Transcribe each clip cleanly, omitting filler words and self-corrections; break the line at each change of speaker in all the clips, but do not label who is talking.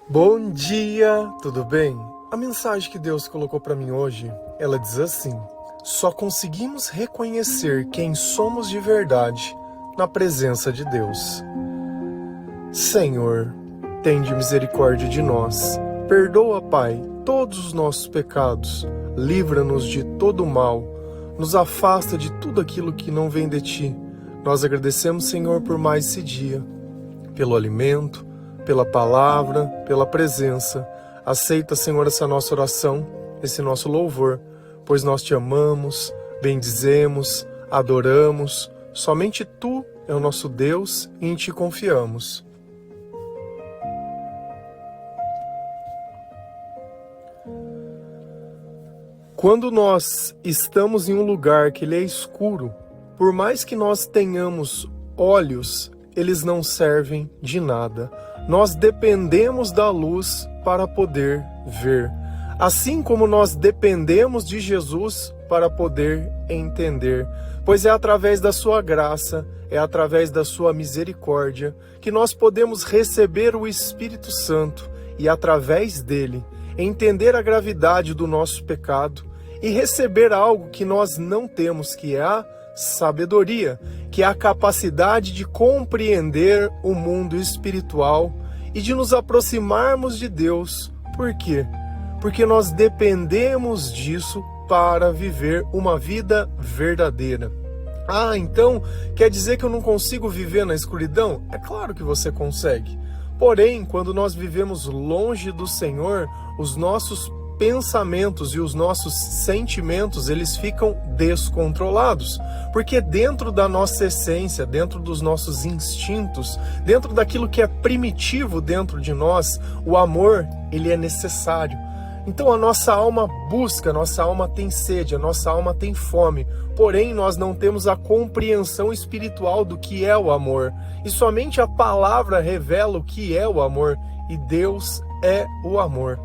Bom dia, tudo bem? A mensagem que Deus colocou para mim hoje, ela diz assim: só conseguimos reconhecer quem somos de verdade na presença de Deus. Senhor, tende misericórdia de nós. Perdoa, Pai, todos os nossos pecados. Livra-nos de todo mal. Nos afasta de tudo aquilo que não vem de Ti. Nós agradecemos, Senhor, por mais esse dia, pelo alimento, pela palavra, pela presença. Aceita, Senhor, essa nossa oração, esse nosso louvor, pois nós Te amamos, bendizemos, adoramos. Somente Tu é o nosso Deus e em Ti confiamos. Quando nós estamos em um lugar que ele é escuro, por mais que nós tenhamos olhos, eles não servem de nada. Nós dependemos da luz para poder ver. Assim como nós dependemos de Jesus para poder entender. Pois é através da sua graça, é através da sua misericórdia, que nós podemos receber o Espírito Santo e através dele entender a gravidade do nosso pecado e receber algo que nós não temos, que é a sabedoria, que é a capacidade de compreender o mundo espiritual e de nos aproximarmos de Deus. Por quê? Porque nós dependemos disso para viver uma vida verdadeira. Então quer dizer que eu não consigo viver na escuridão? É claro que você consegue. Porém, quando nós vivemos longe do Senhor, os nossos pensamentos e os nossos sentimentos, eles ficam descontrolados, porque dentro da nossa essência, dentro dos nossos instintos, dentro daquilo que é primitivo dentro de nós, o amor, ele é necessário. Então a nossa alma busca, a nossa alma tem sede, a nossa alma tem fome, porém nós não temos a compreensão espiritual do que é o amor, e somente a palavra revela o que é o amor, e Deus é o amor.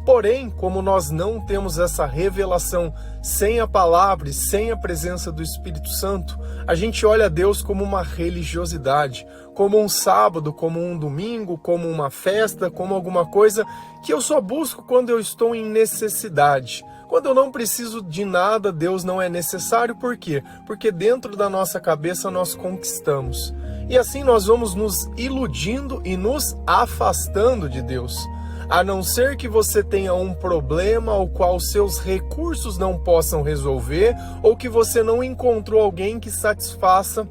Porém, como nós não temos essa revelação sem a palavra e sem a presença do Espírito Santo, a gente olha a Deus como uma religiosidade, como um sábado, como um domingo, como uma festa, como alguma coisa que eu só busco quando eu estou em necessidade. Quando eu não preciso de nada, Deus não é necessário. Por quê? Porque dentro da nossa cabeça nós conquistamos. E assim nós vamos nos iludindo e nos afastando de Deus. A não ser que você tenha um problema ao qual seus recursos não possam resolver, ou que você não encontrou alguém que satisfaça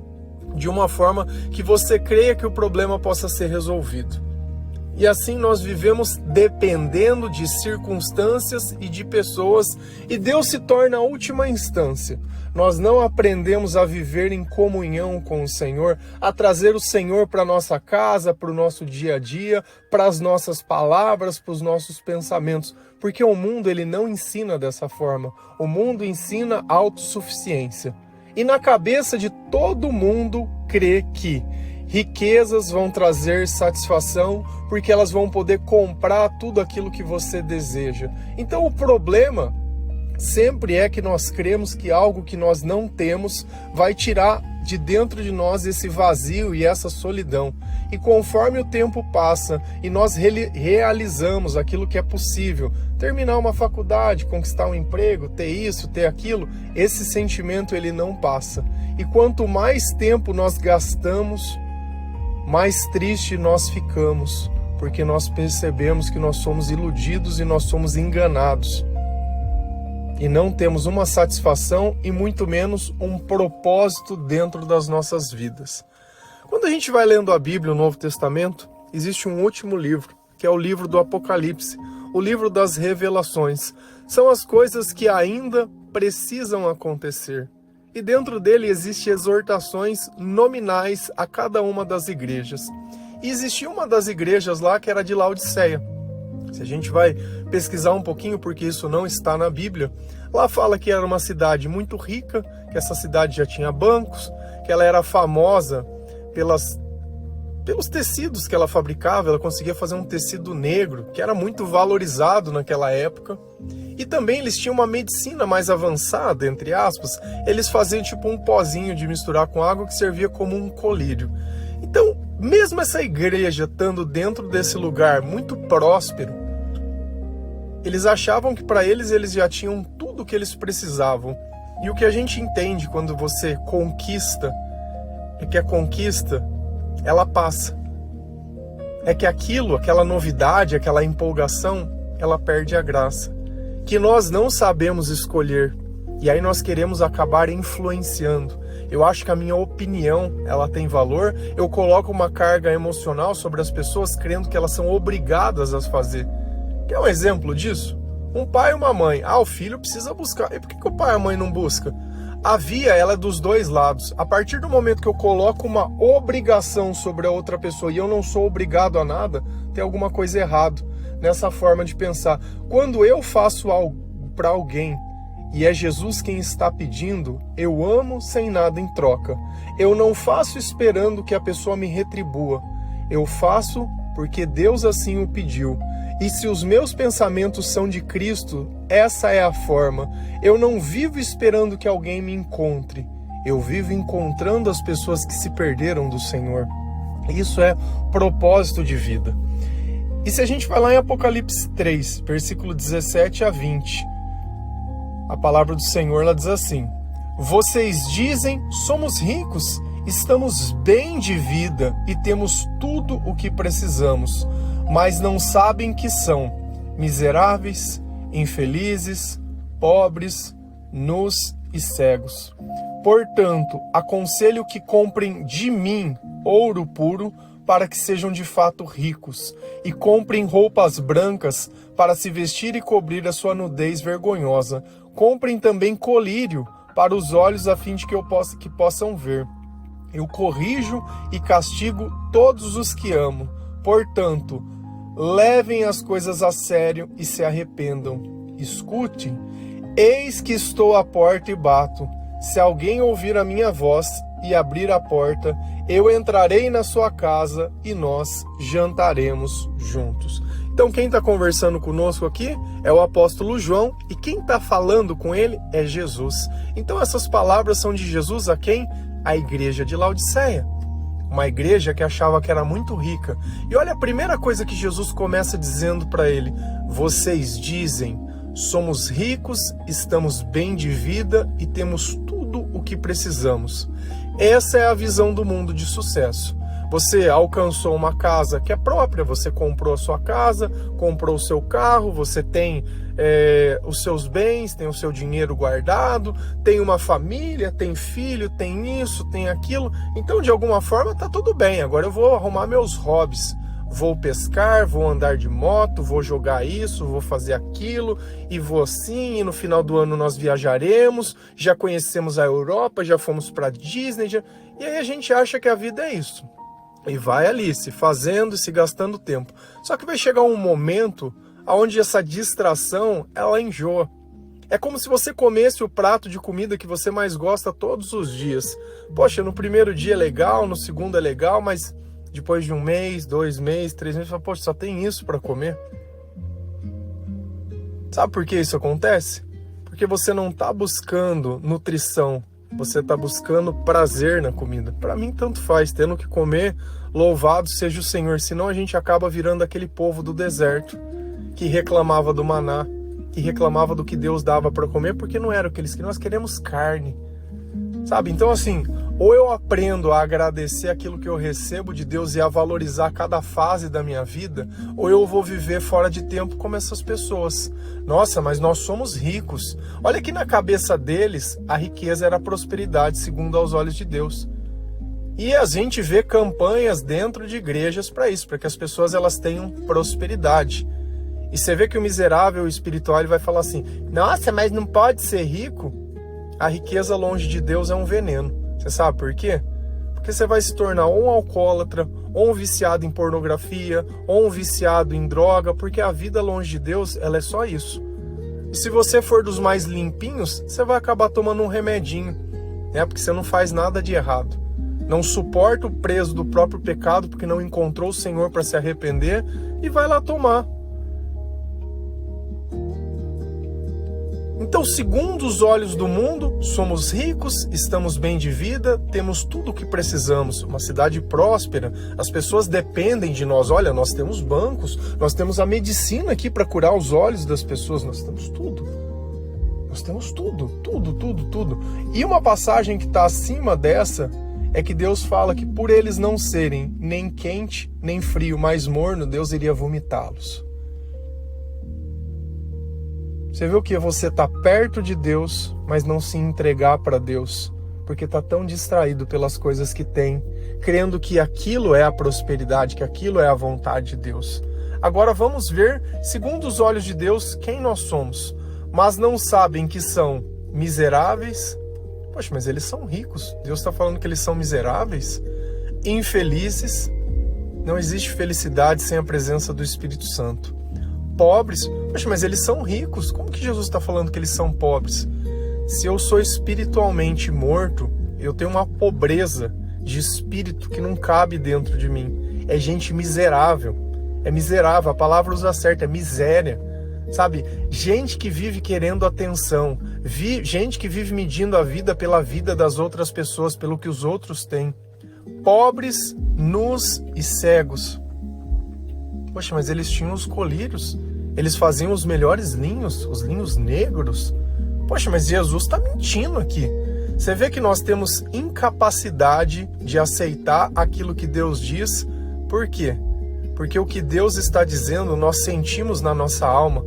de uma forma que você creia que o problema possa ser resolvido. E assim nós vivemos dependendo de circunstâncias e de pessoas, e Deus se torna a última instância. Nós não aprendemos a viver em comunhão com o Senhor, a trazer o Senhor para a nossa casa, para o nosso dia a dia, para as nossas palavras, para os nossos pensamentos, porque o mundo ele não ensina dessa forma. O mundo ensina autossuficiência. E na cabeça de todo mundo crê que riquezas vão trazer satisfação, porque elas vão poder comprar tudo aquilo que você deseja. Então o problema sempre é que nós cremos que algo que nós não temos vai tirar de dentro de nós esse vazio e essa solidão. E conforme o tempo passa e nós realizamos aquilo que é possível, terminar uma faculdade, conquistar um emprego, ter isso, ter aquilo, esse sentimento ele não passa. E quanto mais tempo nós gastamos, mais triste nós ficamos, porque nós percebemos que nós somos iludidos e nós somos enganados. E não temos uma satisfação e muito menos um propósito dentro das nossas vidas. Quando a gente vai lendo a Bíblia, o Novo Testamento, existe um último livro, que é o livro do Apocalipse, o livro das revelações. São as coisas que ainda precisam acontecer. E dentro dele existem exortações nominais a cada uma das igrejas. E existia uma das igrejas lá que era de Laodiceia. Se a gente vai pesquisar um pouquinho, porque isso não está na Bíblia, lá fala que era uma cidade muito rica, que essa cidade já tinha bancos, que ela era famosa pelos tecidos que ela fabricava. Ela conseguia fazer um tecido negro, que era muito valorizado naquela época. E também eles tinham uma medicina mais avançada, entre aspas. Eles faziam tipo um pozinho de misturar com água que servia como um colírio. Então, mesmo essa igreja estando dentro desse lugar muito próspero, eles achavam que para eles já tinham tudo o que eles precisavam. E o que a gente entende quando você conquista é que a conquista, ela passa. É que aquela novidade, aquela empolgação, ela perde a graça. Que nós não sabemos escolher. E aí nós queremos acabar influenciando. Eu acho que a minha opinião, ela tem valor. Eu coloco uma carga emocional sobre as pessoas, crendo que elas são obrigadas a fazer. Quer um exemplo disso? Um pai e uma mãe. O filho precisa buscar. E por que o pai e a mãe não buscam? A via, ela é dos dois lados. A partir do momento que eu coloco uma obrigação sobre a outra pessoa e eu não sou obrigado a nada, tem alguma coisa errada nessa forma de pensar. Quando eu faço algo para alguém e é Jesus quem está pedindo, eu amo sem nada em troca. Eu não faço esperando que a pessoa me retribua. Eu faço porque Deus assim o pediu. E se os meus pensamentos são de Cristo, essa é a forma. Eu não vivo esperando que alguém me encontre. Eu vivo encontrando as pessoas que se perderam do Senhor. Isso é propósito de vida. E se a gente vai lá em Apocalipse 3, versículo 17 a 20, a palavra do Senhor, ela diz assim: vocês dizem, somos ricos, estamos bem de vida e temos tudo o que precisamos, mas não sabem que são miseráveis, infelizes, pobres, nus e cegos. Portanto, aconselho que comprem de mim ouro puro, para que sejam de fato ricos, e comprem roupas brancas para se vestir e cobrir a sua nudez vergonhosa. Comprem também colírio para os olhos, a fim de que possam ver. Eu corrijo e castigo todos os que amo. Portanto, levem as coisas a sério e se arrependam. Escutem, eis que estou à porta e bato. Se alguém ouvir a minha voz e abrir a porta, eu entrarei na sua casa e nós jantaremos juntos. Então quem está conversando conosco aqui é o apóstolo João, e quem está falando com ele é Jesus. Então essas palavras são de Jesus a quem? A igreja de Laodiceia. Uma igreja que achava que era muito rica. E olha a primeira coisa que Jesus começa dizendo para ele: vocês dizem, somos ricos, estamos bem de vida e temos tudo o que precisamos. Essa é a visão do mundo de sucesso. Você alcançou uma casa que é própria, você comprou a sua casa, comprou o seu carro, você tem os seus bens, tem o seu dinheiro guardado, tem uma família, tem filho, tem isso, tem aquilo. Então, de alguma forma, tá tudo bem. Agora eu vou arrumar meus hobbies. Vou pescar, vou andar de moto, vou jogar isso, vou fazer aquilo, e vou assim, e no final do ano nós viajaremos, já conhecemos a Europa, já fomos para Disney, e aí a gente acha que a vida é isso. E vai ali, se fazendo e se gastando tempo. Só que vai chegar um momento onde essa distração, ela enjoa. É como se você comesse o prato de comida que você mais gosta todos os dias. Poxa, no primeiro dia é legal, no segundo é legal, mas depois de 1 mês, 2 meses, 3 meses, você fala, poxa, só tem isso para comer? Sabe por que isso acontece? Porque você não está buscando nutrição, você está buscando prazer na comida. Para mim, tanto faz, tendo que comer, louvado seja o Senhor. Senão a gente acaba virando aquele povo do deserto, que reclamava do maná, que reclamava do que Deus dava para comer, porque não era o que eles queriam. Nós queremos carne, sabe? Então assim, ou eu aprendo a agradecer aquilo que eu recebo de Deus e a valorizar cada fase da minha vida, ou eu vou viver fora de tempo como essas pessoas. Nossa, mas nós somos ricos. Olha que na cabeça deles, a riqueza era a prosperidade, segundo aos olhos de Deus. E a gente vê campanhas dentro de igrejas para isso, para que as pessoas elas tenham prosperidade. E você vê que o miserável espiritual ele vai falar assim, nossa, mas não pode ser rico? A riqueza longe de Deus é um veneno. Você sabe por quê? Porque você vai se tornar ou um alcoólatra, ou um viciado em pornografia, ou um viciado em droga, porque a vida longe de Deus, ela é só isso. E se você for dos mais limpinhos, você vai acabar tomando um remedinho, né? Porque você não faz nada de errado. Não suporta o peso do próprio pecado, porque não encontrou o Senhor para se arrepender, e vai lá tomar. Então, segundo os olhos do mundo, somos ricos, estamos bem de vida, temos tudo o que precisamos, uma cidade próspera, as pessoas dependem de nós. Olha, nós temos bancos, nós temos a medicina aqui para curar os olhos das pessoas, nós temos tudo. Nós temos tudo. E uma passagem que está acima dessa é que Deus fala que por eles não serem nem quente, nem frio, mas morno, Deus iria vomitá-los. Você viu que você está perto de Deus, mas não se entregar para Deus, porque está tão distraído pelas coisas que tem, crendo que aquilo é a prosperidade, que aquilo é a vontade de Deus. Agora vamos ver, segundo os olhos de Deus, quem nós somos. Mas não sabem que são miseráveis. Poxa, mas eles são ricos. Deus está falando que eles são miseráveis, infelizes. Não existe felicidade sem a presença do Espírito Santo. Pobres, poxa, mas eles são ricos. Como que Jesus está falando que eles são pobres? Se eu sou espiritualmente morto, eu tenho uma pobreza de espírito que não cabe dentro de mim. É gente miserável. É miserável, a palavra usa certa, é miséria. Sabe? Gente que vive querendo atenção. Gente que vive medindo a vida pela vida das outras pessoas, pelo que os outros têm. Pobres, nus e cegos. Poxa, mas eles tinham os colírios, eles faziam os melhores linhos, os linhos negros. Poxa, mas Jesus está mentindo aqui. Você vê que nós temos incapacidade de aceitar aquilo que Deus diz. Por quê? Porque o que Deus está dizendo, nós sentimos na nossa alma.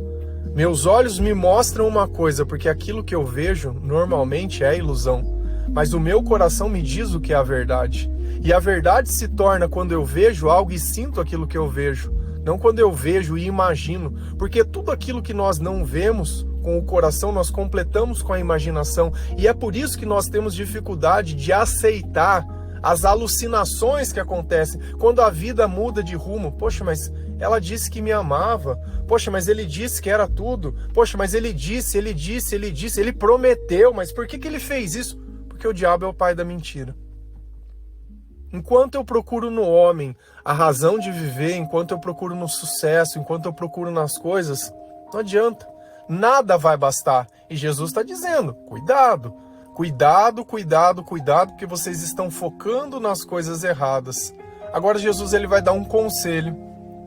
Meus olhos me mostram uma coisa, porque aquilo que eu vejo normalmente é ilusão. Mas o meu coração me diz o que é a verdade. E a verdade se torna quando eu vejo algo e sinto aquilo que eu vejo. Não quando eu vejo e imagino, porque tudo aquilo que nós não vemos com o coração, nós completamos com a imaginação. E é por isso que nós temos dificuldade de aceitar as alucinações que acontecem, quando a vida muda de rumo. Poxa, mas ela disse que me amava. Poxa, mas ele disse que era tudo. Poxa, mas ele disse, ele prometeu. Mas por que ele fez isso? Porque o diabo é o pai da mentira. Enquanto eu procuro no homem a razão de viver, enquanto eu procuro no sucesso, enquanto eu procuro nas coisas, não adianta. Nada vai bastar. E Jesus está dizendo, cuidado, porque vocês estão focando nas coisas erradas. Agora Jesus ele vai dar um conselho,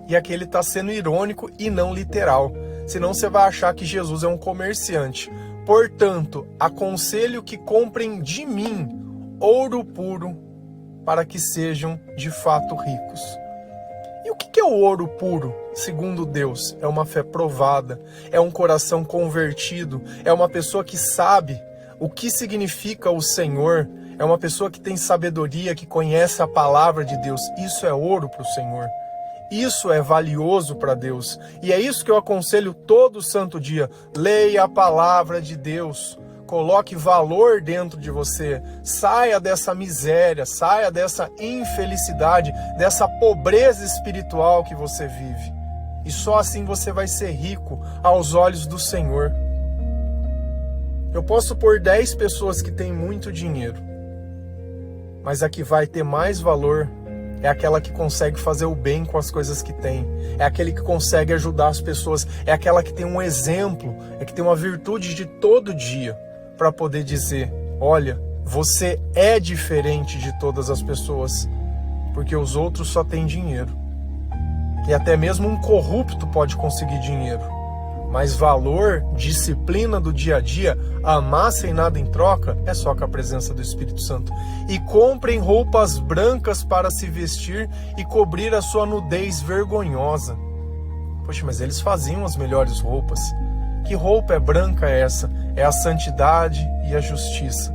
e aqui ele está sendo irônico e não literal. Senão você vai achar que Jesus é um comerciante. Portanto, aconselho que comprem de mim ouro puro, para que sejam de fato ricos. E o que é o ouro puro? Segundo Deus, é uma fé provada, é um coração convertido, é uma pessoa que sabe o que significa o Senhor, é uma pessoa que tem sabedoria, que conhece a palavra de Deus. Isso é ouro para o Senhor. Isso é valioso para Deus. E é isso que eu aconselho todo santo dia. Leia a palavra de Deus. Coloque valor dentro de você. Saia dessa miséria, saia dessa infelicidade, dessa pobreza espiritual que você vive. E só assim você vai ser rico aos olhos do Senhor. Eu posso pôr 10 pessoas que têm muito dinheiro, mas a que vai ter mais valor é aquela que consegue fazer o bem com as coisas que tem. É aquele que consegue ajudar as pessoas. É aquela que tem um exemplo, é que tem uma virtude de todo dia para poder dizer, olha, você é diferente de todas as pessoas, porque os outros só têm dinheiro. E até mesmo um corrupto pode conseguir dinheiro. Mas valor, disciplina do dia a dia, amar sem nada em troca, é só com a presença do Espírito Santo. E comprem roupas brancas para se vestir e cobrir a sua nudez vergonhosa. Poxa, mas eles faziam as melhores roupas. Que roupa é branca essa? É a santidade e a justiça.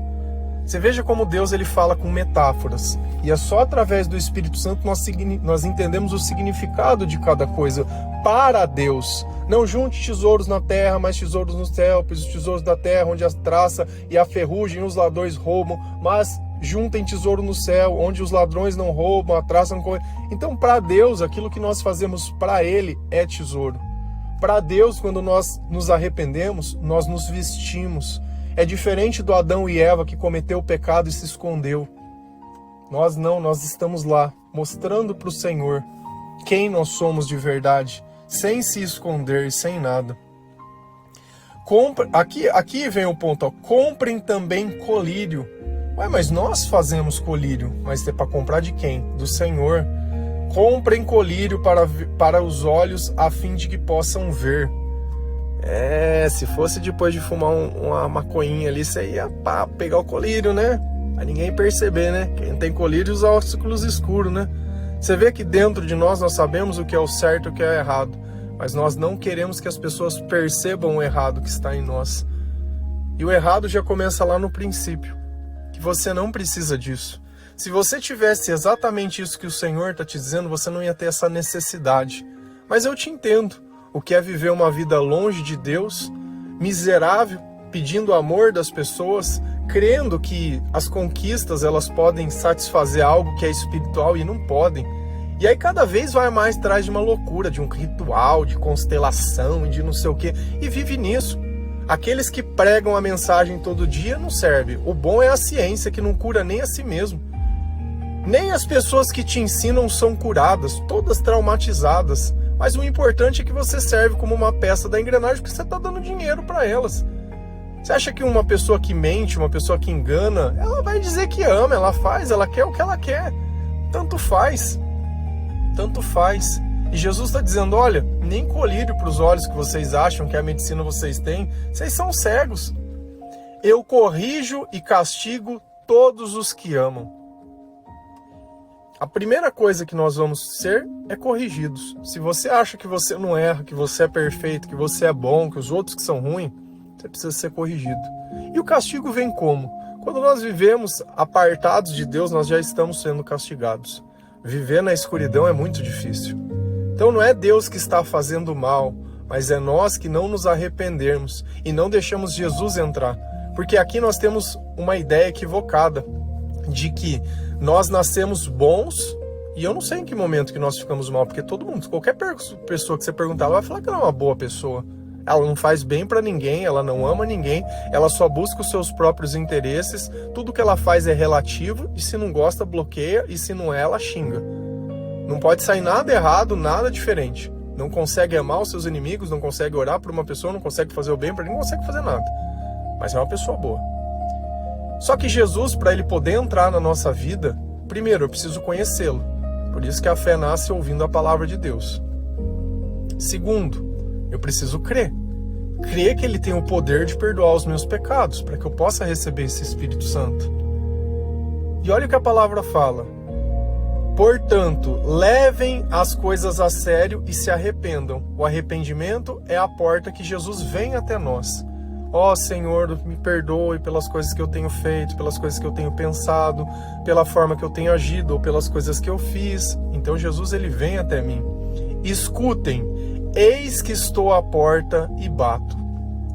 Você veja como Deus ele fala com metáforas. E é só através do Espírito Santo nós entendemos o significado de cada coisa para Deus. Não junte tesouros na terra, mas tesouros no céu, pois os tesouros da terra, onde a traça e a ferrugem e os ladrões roubam, mas juntem tesouro no céu, onde os ladrões não roubam, a traça não corre. Então, para Deus, aquilo que nós fazemos para Ele é tesouro. Para Deus, quando nós nos arrependemos, nós nos vestimos. É diferente do Adão e Eva que cometeu o pecado e se escondeu. Nós não, nós estamos lá, mostrando para o Senhor quem nós somos de verdade, sem se esconder e sem nada. Aqui vem o ponto, ó, comprem também colírio. Ué, mas nós fazemos colírio, mas é para comprar de quem? Do Senhor. Comprem colírio para os olhos, a fim de que possam ver. Se fosse depois de fumar uma maconhinha ali, você ia pegar o colírio, né? Pra ninguém perceber, né? Quem tem colírio usa óculos escuros, né? Você vê que dentro de nós sabemos o que é o certo e o que é errado, mas nós não queremos que as pessoas percebam o errado que está em nós. E o errado já começa lá no princípio, que você não precisa disso. Se você tivesse exatamente isso que o Senhor está te dizendo, você não ia ter essa necessidade. Mas eu te entendo. O que é viver uma vida longe de Deus, miserável, pedindo amor das pessoas, crendo que as conquistas elas podem satisfazer algo que é espiritual e não podem. E aí cada vez vai mais atrás de uma loucura, de um ritual, de constelação, de não sei o quê, e vive nisso. Aqueles que pregam a mensagem todo dia não serve. O bom é a ciência, que não cura nem a si mesmo. Nem as pessoas que te ensinam são curadas, todas traumatizadas. Mas o importante é que você serve como uma peça da engrenagem, porque você está dando dinheiro para elas. Você acha que uma pessoa que mente, uma pessoa que engana, ela vai dizer que ama, ela faz, ela quer o que ela quer. Tanto faz. Tanto faz. E Jesus está dizendo, olha, nem colírio para os olhos que vocês acham que a medicina vocês têm, vocês são cegos. Eu corrijo e castigo todos os que amam. A primeira coisa que nós vamos ser é corrigidos. Se você acha que você não erra, que você é perfeito, que você é bom, que os outros que são ruins, você precisa ser corrigido. E o castigo vem como? Quando nós vivemos apartados de Deus, nós já estamos sendo castigados. Viver na escuridão é muito difícil. Então não é Deus que está fazendo mal, mas é nós que não nos arrependermos e não deixamos Jesus entrar. Porque aqui nós temos uma ideia equivocada de que nós nascemos bons, e eu não sei em que momento que nós ficamos mal, porque todo mundo, qualquer pessoa que você perguntar, ela vai falar que ela é uma boa pessoa. Ela não faz bem pra ninguém, ela não ama ninguém, ela só busca os seus próprios interesses, tudo que ela faz é relativo, e se não gosta, bloqueia, e se não é, ela xinga. Não pode sair nada errado, nada diferente. Não consegue amar os seus inimigos, não consegue orar por uma pessoa, não consegue fazer o bem pra ninguém, não consegue fazer nada. Mas é uma pessoa boa. Só que Jesus, para ele poder entrar na nossa vida, primeiro eu preciso conhecê-lo. Por isso que a fé nasce ouvindo a palavra de Deus. Segundo, eu preciso crer. Crer que ele tem o poder de perdoar os meus pecados, para que eu possa receber esse Espírito Santo. E olha o que a palavra fala. Portanto, levem as coisas a sério e se arrependam. O arrependimento é a porta que Jesus vem até nós. Ó Senhor, me perdoe pelas coisas que eu tenho feito, pelas coisas que eu tenho pensado, pela forma que eu tenho agido ou pelas coisas que eu fiz. Então Jesus, ele vem até mim. Escutem, eis que estou à porta e bato.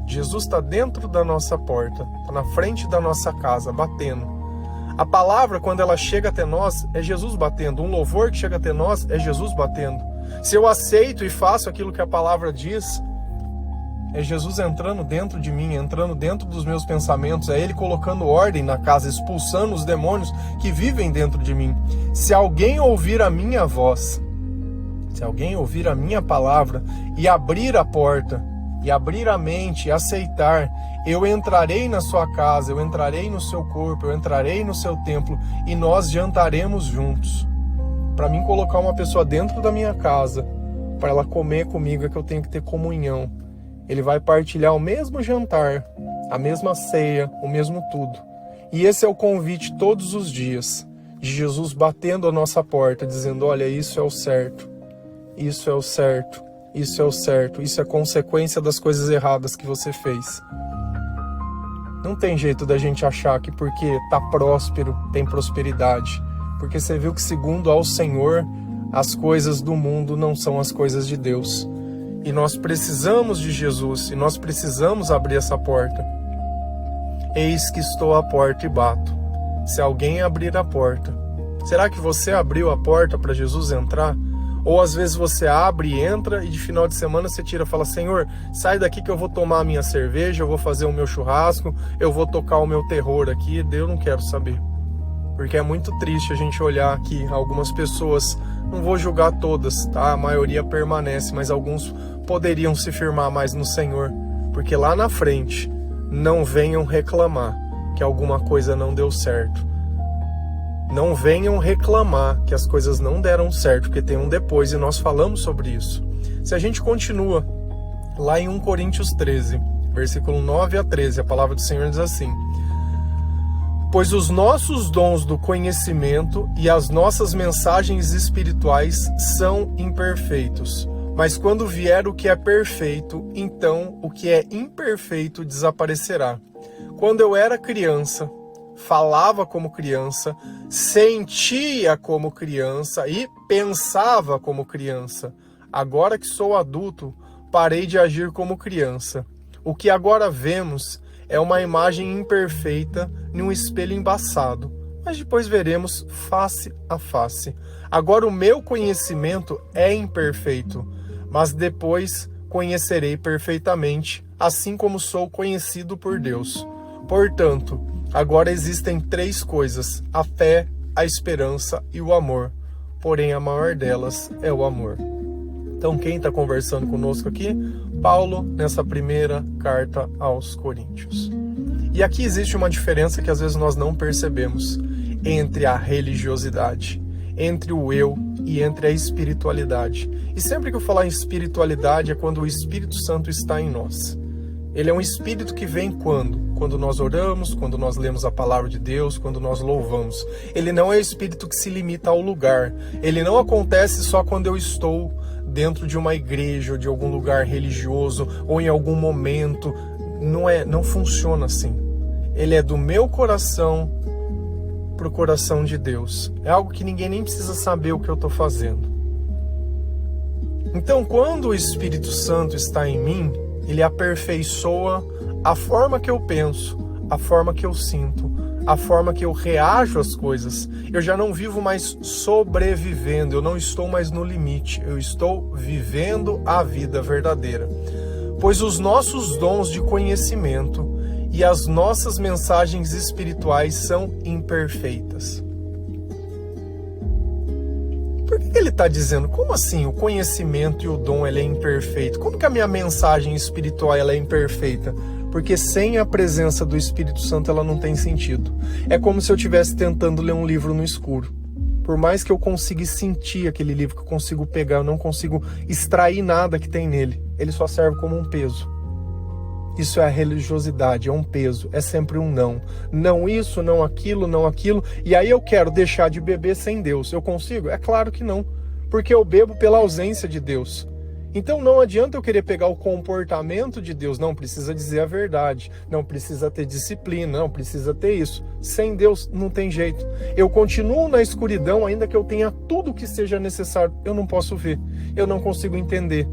Jesus está dentro da nossa porta, está na frente da nossa casa, batendo. A palavra, quando ela chega até nós, é Jesus batendo. Um louvor que chega até nós é Jesus batendo. Se eu aceito e faço aquilo que a palavra diz, é Jesus entrando dentro de mim, entrando dentro dos meus pensamentos, é Ele colocando ordem na casa, expulsando os demônios que vivem dentro de mim. Se alguém ouvir a minha voz, se alguém ouvir a minha palavra e abrir a porta, e abrir a mente, e aceitar, eu entrarei na sua casa, eu entrarei no seu corpo, eu entrarei no seu templo, e nós jantaremos juntos. Para mim colocar uma pessoa dentro da minha casa, para ela comer comigo, é que eu tenho que ter comunhão. Ele vai partilhar o mesmo jantar, a mesma ceia, o mesmo tudo. E esse é o convite todos os dias, de Jesus batendo a nossa porta, dizendo, olha, isso é o certo, isso é o certo, isso é o certo, isso é consequência das coisas erradas que você fez. Não tem jeito da gente achar que porque tá próspero, tem prosperidade. Porque você viu que segundo ao Senhor, as coisas do mundo não são as coisas de Deus. E nós precisamos de Jesus, e nós precisamos abrir essa porta. Eis que estou à porta e bato. Se alguém abrir a porta. Será que você abriu a porta para Jesus entrar? Ou às vezes você abre e entra, e de final de semana você tira e fala, Senhor, sai daqui que eu vou tomar a minha cerveja, eu vou fazer o meu churrasco, eu vou tocar o meu terror aqui, eu não quero saber. Porque é muito triste a gente olhar aqui algumas pessoas, não vou julgar todas, tá? A maioria permanece, mas alguns poderiam se firmar mais no Senhor. porque lá na frente não venham reclamar que alguma coisa não deu certo. Não venham reclamar que as coisas não deram certo, porque tem um depois, e nós falamos sobre isso. Se a gente continua lá em 1 Coríntios 13, versículo 9 a 13, a palavra do Senhor diz assim: pois os nossos dons do conhecimento e as nossas mensagens espirituais são imperfeitos. Mas quando vier o que é perfeito, então o que é imperfeito desaparecerá. Quando eu era criança, falava como criança, sentia como criança e pensava como criança. Agora que sou adulto, parei de agir como criança. O que agora vemos é uma imagem imperfeita em um espelho embaçado, mas depois veremos face a face. Agora o meu conhecimento é imperfeito, mas depois conhecerei perfeitamente, assim como sou conhecido por Deus. Portanto, agora existem 3 coisas: a fé, a esperança e o amor. Porém, a maior delas é o amor. Então, quem está conversando conosco aqui? Paulo, nessa primeira carta aos Coríntios. E aqui existe uma diferença que às vezes nós não percebemos entre a religiosidade, entre o eu e entre a espiritualidade. E sempre que eu falar em espiritualidade é quando o Espírito Santo está em nós. Ele é um espírito que vem quando? Quando nós oramos, quando nós lemos a palavra de Deus, quando nós louvamos. Ele não é espírito que se limita ao lugar. Ele não acontece só quando eu estou dentro de uma igreja ou de algum lugar religioso ou em algum momento. Não funciona assim. Ele é do meu coração para o coração de Deus. É algo que ninguém nem precisa saber o que eu estou fazendo. Então, quando o Espírito Santo está em mim, ele aperfeiçoa a forma que eu penso, a forma que eu sinto, a forma que eu reajo às coisas. Eu já não vivo mais sobrevivendo, eu não estou mais no limite, eu estou vivendo a vida verdadeira. Pois os nossos dons de conhecimento e as nossas mensagens espirituais são imperfeitas. Por que ele está dizendo? Como assim o conhecimento e o dom ele é imperfeito? Como que a minha mensagem espiritual ela é imperfeita? Porque sem a presença do Espírito Santo ela não tem sentido. É como se eu estivesse tentando ler um livro no escuro. Por mais que eu consiga sentir aquele livro, que eu consigo pegar, eu não consigo extrair nada que tem nele. Ele só serve como um peso. Isso é a religiosidade, é um peso, é sempre um não. Não isso, não aquilo, não aquilo. E aí eu quero deixar de beber sem Deus. Eu consigo? É claro que não. Porque eu bebo pela ausência de Deus. Então não adianta eu querer pegar o comportamento de Deus. Não precisa dizer a verdade. Não precisa ter disciplina. Não precisa ter isso. Sem Deus não tem jeito. Eu continuo na escuridão, ainda que eu tenha tudo o que seja necessário. Eu não posso ver. Eu não consigo entender.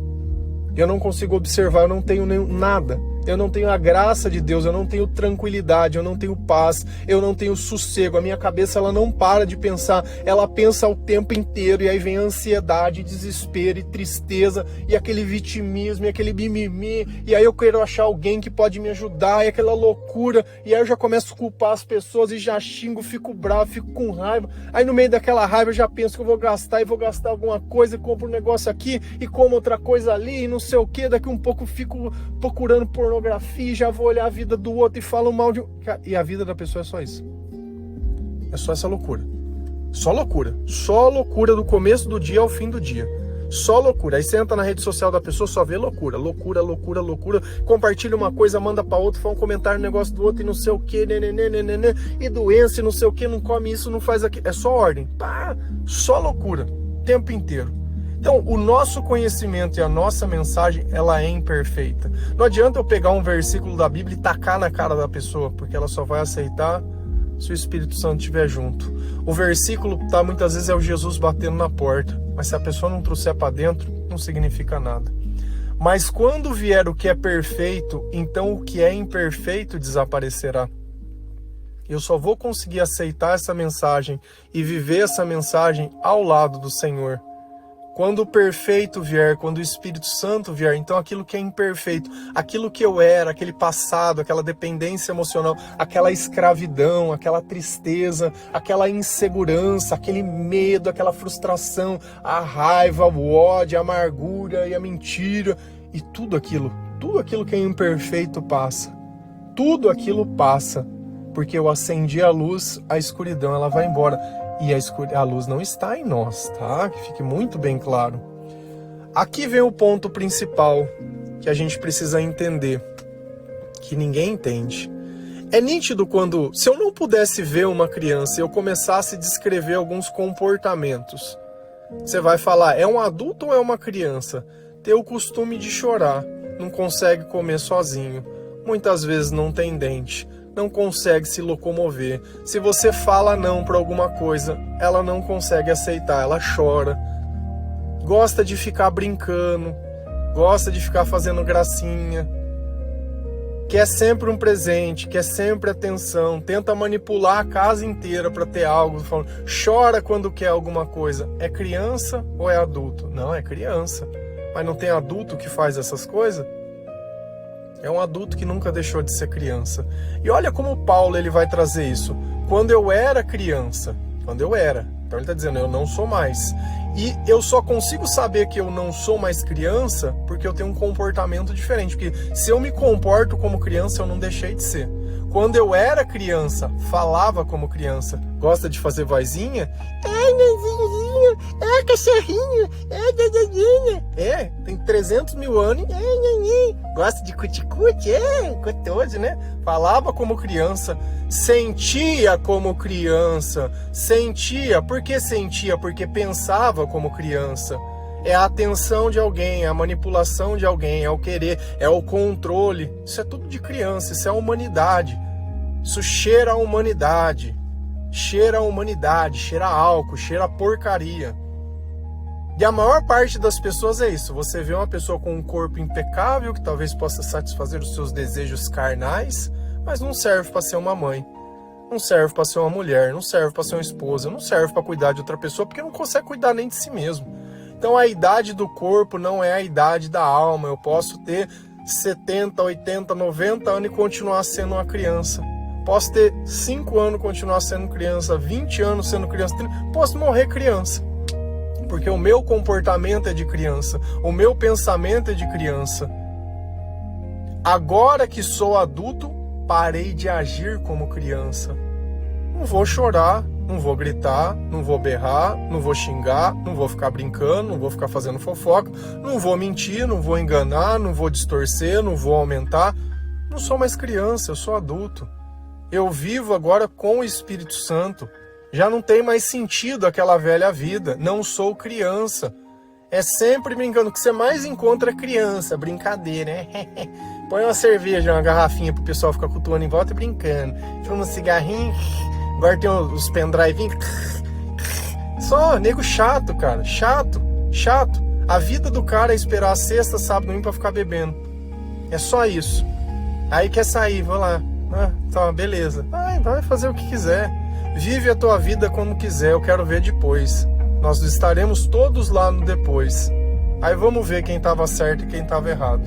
Eu não consigo observar. Eu não tenho nada. Eu não tenho a graça de Deus, eu não tenho tranquilidade, eu não tenho paz, eu não tenho sossego. A minha cabeça ela não para de pensar, ela pensa o tempo inteiro. E aí vem a ansiedade, desespero e tristeza, e aquele vitimismo, e aquele mimimi. E aí eu quero achar alguém que pode me ajudar, e aquela loucura. E aí eu já começo a culpar as pessoas e já xingo, fico bravo, fico com raiva. Aí no meio daquela raiva eu já penso que eu vou gastar, e vou gastar alguma coisa, compro um negócio aqui, e como outra coisa ali, e não sei o que. Daqui um pouco eu fico procurando pornografia, já vou olhar a vida do outro e falo mal de... E a vida da pessoa é só isso. É só essa loucura. Só loucura. Só loucura do começo do dia ao fim do dia. Só loucura. Aí você entra na rede social da pessoa, só vê loucura. Loucura, loucura, loucura. Compartilha uma coisa, manda pra outra, faz um comentário no negócio do outro e não sei o que, e doença e não sei o que, não come isso, não faz aquilo. É só ordem. Pá, só loucura. O tempo inteiro. Então, o nosso conhecimento e a nossa mensagem, ela é imperfeita. Não adianta eu pegar um versículo da Bíblia e tacar na cara da pessoa, porque ela só vai aceitar se o Espírito Santo estiver junto. O versículo, muitas vezes é o Jesus batendo na porta, mas se a pessoa não trouxer para dentro, não significa nada. Mas quando vier o que é perfeito, então o que é imperfeito desaparecerá. Eu só vou conseguir aceitar essa mensagem e viver essa mensagem ao lado do Senhor. Quando o perfeito vier, quando o Espírito Santo vier, então aquilo que é imperfeito, aquilo que eu era, aquele passado, aquela dependência emocional, aquela escravidão, aquela tristeza, aquela insegurança, aquele medo, aquela frustração, a raiva, o ódio, a amargura e a mentira, e tudo aquilo tudo aquilo que é imperfeito passa. Tudo aquilo passa. Porque eu acendi a luz, a escuridão ela vai embora. E a luz não está em nós, tá? Que fique muito bem claro. Aqui vem o ponto principal que a gente precisa entender, que ninguém entende. É nítido quando, se eu não pudesse ver uma criança e eu começasse a descrever alguns comportamentos, você vai falar, é um adulto ou é uma criança? Tem o costume de chorar, não consegue comer sozinho, muitas vezes não tem dente, não consegue se locomover. Se você fala não para alguma coisa, ela não consegue aceitar, ela chora. Gosta de ficar brincando, gosta de ficar fazendo gracinha, quer sempre um presente, quer sempre atenção, tenta manipular a casa inteira para ter algo, chora quando quer alguma coisa. É criança ou é adulto? Não, é criança. Mas não tem adulto que faz essas coisas? É um adulto que nunca deixou de ser criança. E olha como Paulo ele vai trazer isso. Quando eu era criança, então ele está dizendo, eu não sou mais. E eu só consigo saber que eu não sou mais criança porque eu tenho um comportamento diferente. Porque se eu me comporto como criança, eu não deixei de ser. Quando eu era criança, falava como criança. Gosta de fazer vozinha? Ai, nenzinho, ai, cachorrinho, ai, dadadinha. Tem 300 mil anos. Ai, neném. Gosta de cuticute? Gostoso, né? Falava como criança. Sentia como criança. Sentia. Por que sentia? Porque pensava como criança. É a atenção de alguém, é a manipulação de alguém, é o querer, é o controle. Isso é tudo de criança, isso é a humanidade. Isso cheira a humanidade. Cheira a humanidade, cheira a álcool, cheira a porcaria. E a maior parte das pessoas é isso. Você vê uma pessoa com um corpo impecável, que talvez possa satisfazer os seus desejos carnais, mas não serve para ser uma mãe. Não serve para ser uma mulher, não serve para ser uma esposa, não serve para cuidar de outra pessoa, porque não consegue cuidar nem de si mesmo. Então a idade do corpo não é a idade da alma. Eu posso ter 70, 80, 90 anos e continuar sendo uma criança. Posso ter 5 anos e continuar sendo criança, 20 anos sendo criança, posso morrer criança. Porque o meu comportamento é de criança, o meu pensamento é de criança. Agora que sou adulto, parei de agir como criança. Não vou chorar, não vou gritar, não vou berrar, não vou xingar, não vou ficar brincando, não vou ficar fazendo fofoca, não vou mentir, não vou enganar, não vou distorcer, não vou aumentar. Não sou mais criança, eu sou adulto. Eu vivo agora com o Espírito Santo. Já não tem mais sentido aquela velha vida. Não sou criança. É sempre brincando. O que você mais encontra é criança, brincadeira, né? Põe uma cerveja, uma garrafinha pro pessoal ficar cultuando em volta e brincando. Fuma um cigarrinho. Agora tem os pendrive. Só nego chato, cara. Chato. A vida do cara é esperar a sexta, sábado, domingo pra ficar bebendo. É só isso. Aí quer sair, vou lá. Tá, beleza. Vai fazer o que quiser. Vive a tua vida como quiser. Eu quero ver depois. Nós estaremos todos lá no depois. Aí vamos ver quem estava certo e quem estava errado.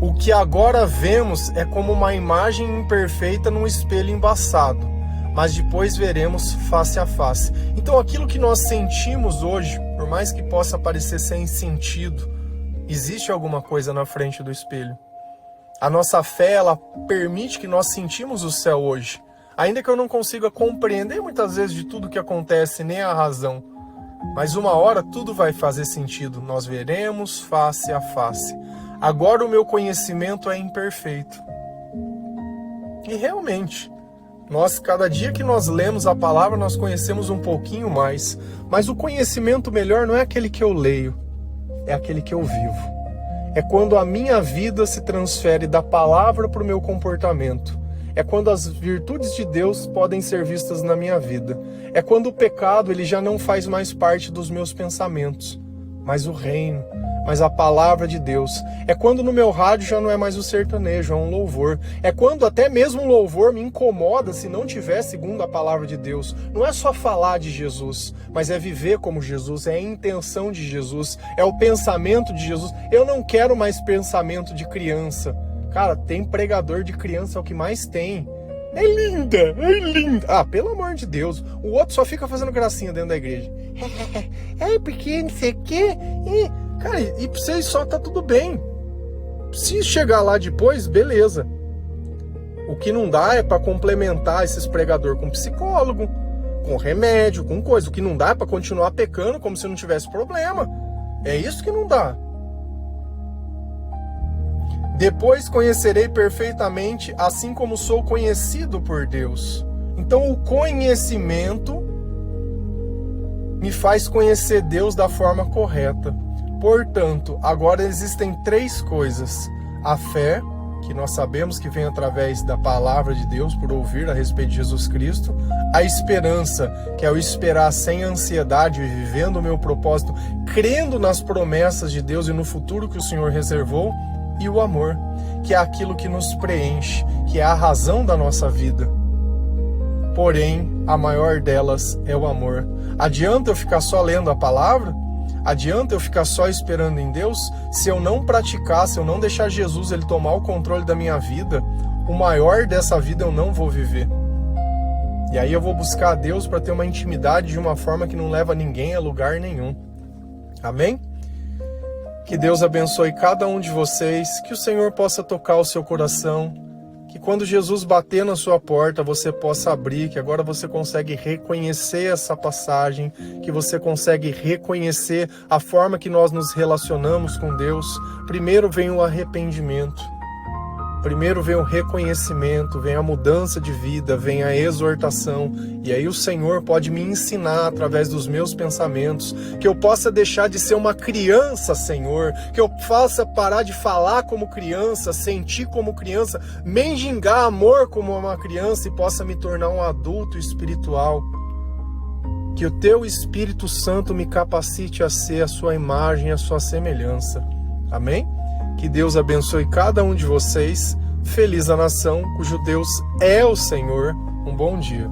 O que agora vemos é como uma imagem imperfeita num espelho embaçado, mas depois veremos face a face. Então aquilo que nós sentimos hoje, por mais que possa parecer sem sentido, existe alguma coisa na frente do espelho. A nossa fé, ela permite que nós sentimos o céu hoje. Ainda que eu não consiga compreender muitas vezes de tudo que acontece, nem a razão. Mas uma hora tudo vai fazer sentido. Nós veremos face a face. Agora o meu conhecimento é imperfeito. E realmente, cada dia que nós lemos a palavra, nós conhecemos um pouquinho mais. Mas o conhecimento melhor não é aquele que eu leio, é aquele que eu vivo. É quando a minha vida se transfere da palavra para o meu comportamento. É quando as virtudes de Deus podem ser vistas na minha vida. É quando o pecado ele já não faz mais parte dos meus pensamentos, mas o reino, mas a palavra de Deus. É quando no meu rádio já não é mais o sertanejo, é um louvor. É quando até mesmo o louvor me incomoda se não tiver segundo a palavra de Deus. Não é só falar de Jesus, mas é viver como Jesus, é a intenção de Jesus, é o pensamento de Jesus. Eu não quero mais pensamento de criança. Cara, tem pregador de criança, é o que mais tem. É linda. Pelo amor de Deus. O outro só fica fazendo gracinha dentro da igreja. Porque não sei o quê. Cara, e pra vocês só tá tudo bem. Se chegar lá depois, beleza. O que não dá é para complementar esses pregador com psicólogo, com remédio, com coisa. O que não dá é para continuar pecando como se não tivesse problema. É isso que não dá. Depois conhecerei perfeitamente, assim como sou conhecido por Deus. Então o conhecimento me faz conhecer Deus da forma correta. Portanto, agora existem 3 coisas. A fé, que nós sabemos que vem através da palavra de Deus, por ouvir a respeito de Jesus Cristo. A esperança, que é o esperar sem ansiedade, vivendo o meu propósito, crendo nas promessas de Deus e no futuro que o Senhor reservou. E o amor, que é aquilo que nos preenche, que é a razão da nossa vida. Porém, a maior delas é o amor. Adianta eu ficar só lendo a palavra? Adianta eu ficar só esperando em Deus? Se eu não praticar, se eu não deixar Jesus ele tomar o controle da minha vida, o maior dessa vida eu não vou viver. E aí eu vou buscar a Deus para ter uma intimidade de uma forma que não leva ninguém a lugar nenhum. Amém? Que Deus abençoe cada um de vocês, que o Senhor possa tocar o seu coração, que quando Jesus bater na sua porta, você possa abrir, que agora você consegue reconhecer essa passagem, que você consegue reconhecer a forma que nós nos relacionamos com Deus. Primeiro vem o arrependimento, primeiro vem o reconhecimento, vem a mudança de vida, vem a exortação, e aí o Senhor pode me ensinar através dos meus pensamentos, que eu possa deixar de ser uma criança, Senhor, que eu faça parar de falar como criança, sentir como criança, mendigar amor como uma criança e possa me tornar um adulto espiritual. Que o Teu Espírito Santo me capacite a ser a Sua imagem, a Sua semelhança. Amém? Que Deus abençoe cada um de vocês. Feliz a nação cujo Deus é o Senhor. Um bom dia.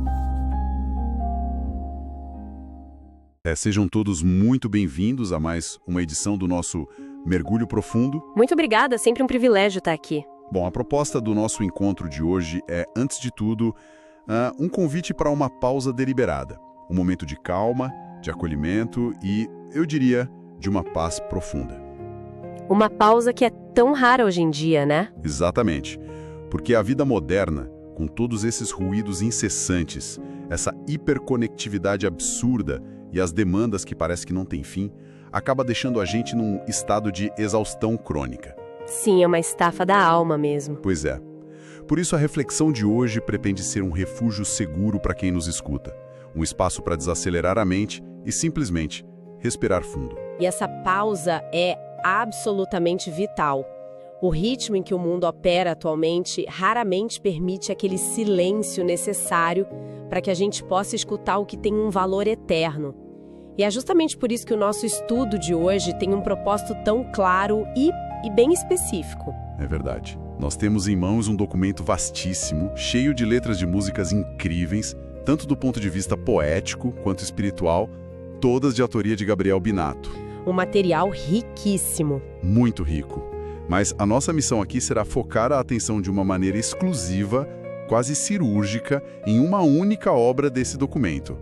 Sejam todos muito bem-vindos a mais uma edição do nosso Mergulho Profundo.
Muito obrigada, sempre um privilégio estar aqui.
Bom, a proposta do nosso encontro de hoje é, antes de tudo, um convite para uma pausa deliberada. Um momento de calma, de acolhimento e, eu diria, de uma paz profunda.
Uma pausa que é tão rara hoje em dia, né?
Exatamente. Porque a vida moderna, com todos esses ruídos incessantes, essa hiperconectividade absurda e as demandas que parece que não têm fim, acaba deixando a gente num estado de exaustão crônica.
Sim, é uma estafa da alma mesmo.
Pois é. Por isso a reflexão de hoje pretende ser um refúgio seguro para quem nos escuta. Um espaço para desacelerar a mente e simplesmente respirar fundo.
E essa pausa é absolutamente vital. O ritmo em que o mundo opera atualmente raramente permite aquele silêncio necessário para que a gente possa escutar o que tem um valor eterno. E é justamente por isso que o nosso estudo de hoje tem um propósito tão claro e bem específico.
É verdade. Nós temos em mãos um documento vastíssimo, cheio de letras de músicas incríveis, tanto do ponto de vista poético quanto espiritual, todas de autoria de Gabriel Binato.
Um material riquíssimo.
Muito rico. Mas a nossa missão aqui será focar a atenção de uma maneira exclusiva, quase cirúrgica, em uma única obra desse documento.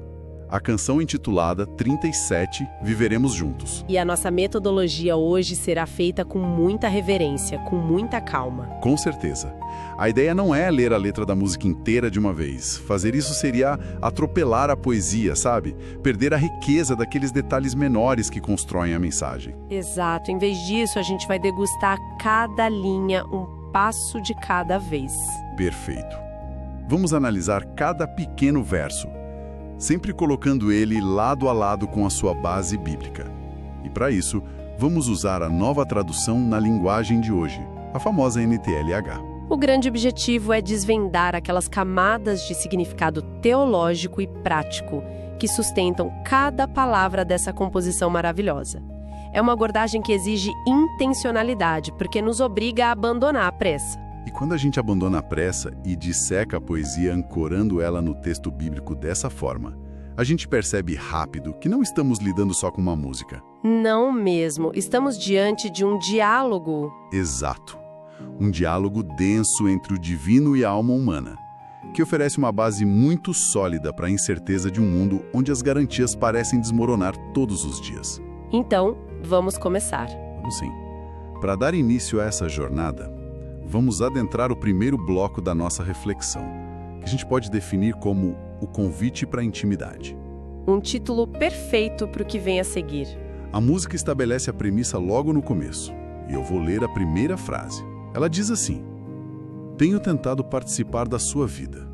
A canção intitulada 37, Viveremos Juntos.
E a nossa metodologia hoje será feita com muita reverência, com muita calma.
Com certeza. A ideia não é ler a letra da música inteira de uma vez. Fazer isso seria atropelar a poesia, sabe? Perder a riqueza daqueles detalhes menores que constroem a mensagem.
Exato. Em vez disso, a gente vai degustar cada linha, um passo de cada vez.
Perfeito. Vamos analisar cada pequeno verso, sempre colocando ele lado a lado com a sua base bíblica. E para isso, vamos usar a nova tradução na linguagem de hoje, a famosa NTLH.
O grande objetivo é desvendar aquelas camadas de significado teológico e prático que sustentam cada palavra dessa composição maravilhosa. É uma abordagem que exige intencionalidade, porque nos obriga a abandonar a pressa.
E quando a gente abandona a pressa e disseca a poesia ancorando ela no texto bíblico dessa forma, a gente percebe rápido que não estamos lidando só com uma música.
Não mesmo. Estamos diante de um diálogo.
Exato. Um diálogo denso entre o divino e a alma humana, que oferece uma base muito sólida para a incerteza de um mundo onde as garantias parecem desmoronar todos os dias.
Então, Vamos começar.
Vamos sim. Para dar início a essa jornada, vamos adentrar o primeiro bloco da nossa reflexão, que a gente pode definir como o convite para a intimidade.
Um título perfeito para o que vem a seguir.
A música estabelece a premissa logo no começo, e eu vou ler a primeira frase. Ela diz assim: tenho tentado participar da sua vida,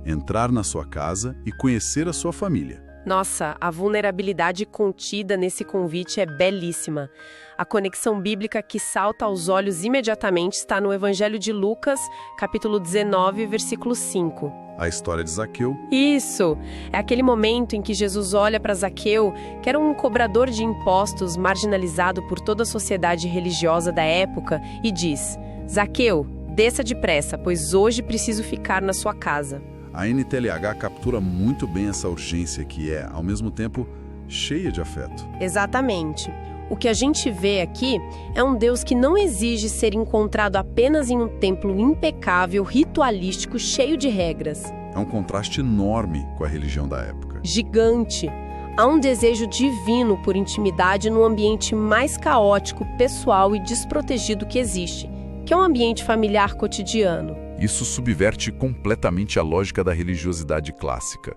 entrar na sua casa e conhecer a sua família.
Nossa, a vulnerabilidade contida nesse convite é belíssima. A conexão bíblica que salta aos olhos imediatamente está no Evangelho de Lucas, capítulo 19, versículo 5.
A história de Zaqueu.
Isso! É aquele momento em que Jesus olha para Zaqueu, que era um cobrador de impostos marginalizado por toda a sociedade religiosa da época, e diz: Zaqueu, desça depressa, pois hoje preciso ficar na sua casa.
A NTLH captura muito bem essa urgência que é, ao mesmo tempo, cheia de afeto.
Exatamente. O que a gente vê aqui é um Deus que não exige ser encontrado apenas em um templo impecável, ritualístico, cheio de regras.
É um contraste enorme com a religião da época.
Gigante. Há um desejo divino por intimidade no ambiente mais caótico, pessoal e desprotegido que existe, que é um ambiente familiar cotidiano.
Isso subverte completamente a lógica da religiosidade clássica.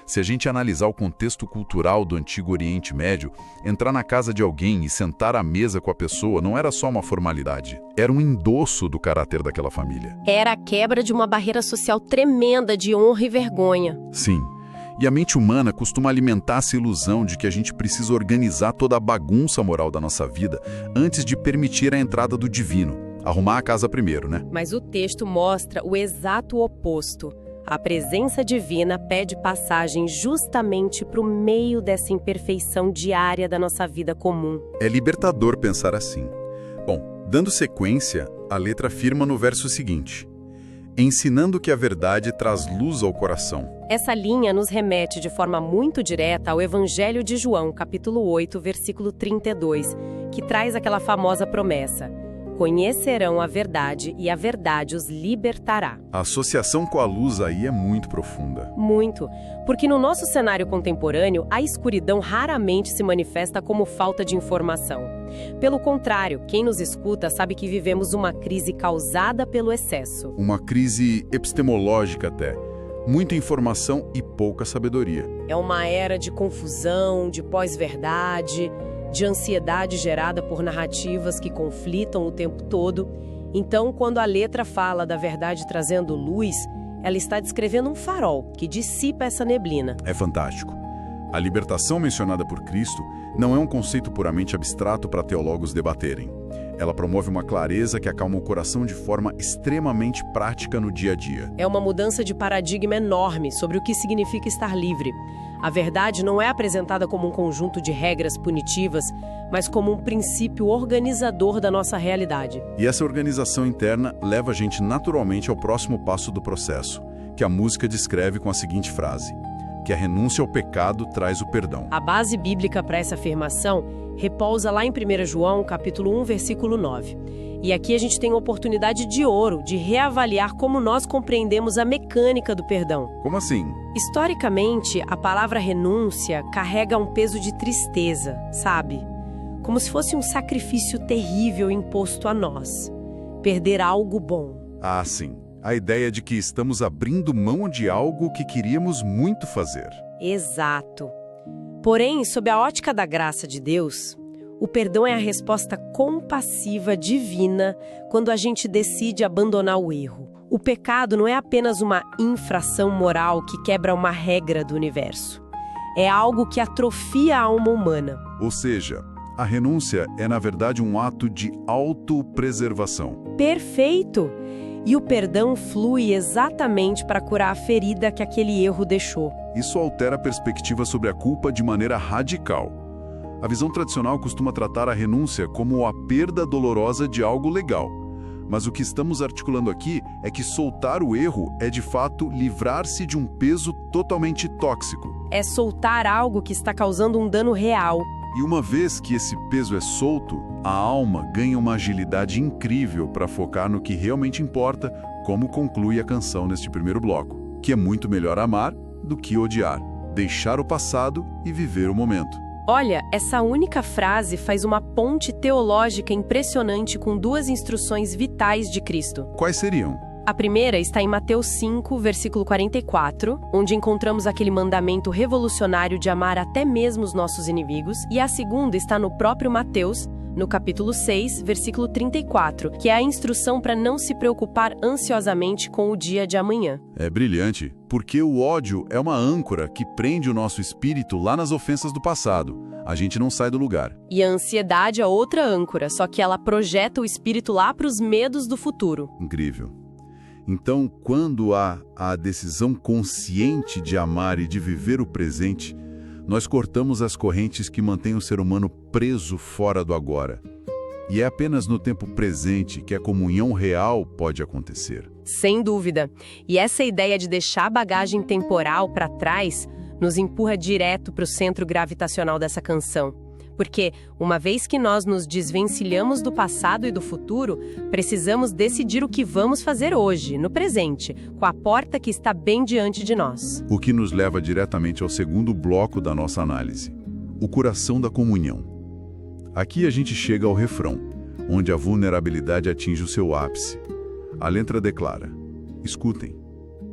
Se a gente analisar o contexto cultural do Antigo Oriente Médio, entrar na casa de alguém e sentar à mesa com a pessoa não era só uma formalidade, era um endosso do caráter daquela família.
Era a quebra de uma barreira social tremenda de honra e vergonha.
Sim. E a mente humana costuma alimentar essa ilusão de que a gente precisa organizar toda a bagunça moral da nossa vida antes de permitir a entrada do divino. Arrumar a casa primeiro, né?
Mas o texto mostra o exato oposto. A presença divina pede passagem justamente para o meio dessa imperfeição diária da nossa vida comum.
É libertador pensar assim. Bom, dando sequência, a letra afirma no verso seguinte: ensinando que a verdade traz luz ao coração.
Essa linha nos remete de forma muito direta ao Evangelho de João, capítulo 8, versículo 32, que traz aquela famosa promessa: conhecerão a verdade e a verdade os libertará.
A associação com a luz aí é muito profunda.
Muito, porque no nosso cenário contemporâneo, a escuridão raramente se manifesta como falta de informação. Pelo contrário, quem nos escuta sabe que vivemos uma crise causada pelo excesso.
Uma crise epistemológica até. Muita informação e pouca sabedoria.
É uma era de confusão, de pós-verdade, de ansiedade gerada por narrativas que conflitam o tempo todo. Então, quando a letra fala da verdade trazendo luz, ela está descrevendo um farol que dissipa essa neblina.
É fantástico. A libertação mencionada por Cristo não é um conceito puramente abstrato para teólogos debaterem. Ela promove uma clareza que acalma o coração de forma extremamente prática no dia a dia.
É uma mudança de paradigma enorme sobre o que significa estar livre. A verdade não é apresentada como um conjunto de regras punitivas, mas como um princípio organizador da nossa realidade.
E essa organização interna leva a gente naturalmente ao próximo passo do processo, que a música descreve com a seguinte frase: que a renúncia ao pecado traz o perdão.
A base bíblica para essa afirmação repousa lá em 1 João, capítulo 1, versículo 9. E aqui a gente tem a oportunidade de ouro de reavaliar como nós compreendemos a mecânica do perdão.
Como assim?
Historicamente, a palavra renúncia carrega um peso de tristeza, sabe? Como se fosse um sacrifício terrível imposto a nós. Perder algo bom.
Ah, sim. A ideia de que estamos abrindo mão de algo que queríamos muito fazer.
Exato. Porém, sob a ótica da graça de Deus, o perdão é a resposta compassiva divina quando a gente decide abandonar o erro. O pecado não é apenas uma infração moral que quebra uma regra do universo. É algo que atrofia a alma humana.
Ou seja, a renúncia é, na verdade, um ato de autopreservação.
Perfeito! E o perdão flui exatamente para curar a ferida que aquele erro deixou.
Isso altera a perspectiva sobre a culpa de maneira radical. A visão tradicional costuma tratar a renúncia como a perda dolorosa de algo legal. Mas o que estamos articulando aqui é que soltar o erro é, de fato, livrar-se de um peso totalmente tóxico.
É soltar algo que está causando um dano real.
E uma vez que esse peso é solto, a alma ganha uma agilidade incrível para focar no que realmente importa, como conclui a canção neste primeiro bloco, que é muito melhor amar do que odiar, deixar o passado e viver o momento.
Olha, essa única frase faz uma ponte teológica impressionante com duas instruções vitais de Cristo.
Quais seriam?
A primeira está em Mateus 5, versículo 44, onde encontramos aquele mandamento revolucionário de amar até mesmo os nossos inimigos, e a segunda está no próprio Mateus, no capítulo 6, versículo 34, que é a instrução para não se preocupar ansiosamente com o dia de amanhã.
É brilhante, porque o ódio é uma âncora que prende o nosso espírito lá nas ofensas do passado. A gente não sai do lugar.
E a ansiedade é outra âncora, só que ela projeta o espírito lá para os medos do futuro.
Incrível. Então, quando há a decisão consciente de amar e de viver o presente, nós cortamos as correntes que mantêm o ser humano preso fora do agora. E é apenas no tempo presente que a comunhão real pode acontecer.
Sem dúvida. E essa ideia de deixar a bagagem temporal para trás nos empurra direto para o centro gravitacional dessa canção. Porque, uma vez que nós nos desvencilhamos do passado e do futuro, precisamos decidir o que vamos fazer hoje, no presente, com a porta que está bem diante de nós.
O que nos leva diretamente ao segundo bloco da nossa análise, o coração da comunhão. Aqui a gente chega ao refrão, onde a vulnerabilidade atinge o seu ápice. A letra declara: escutem,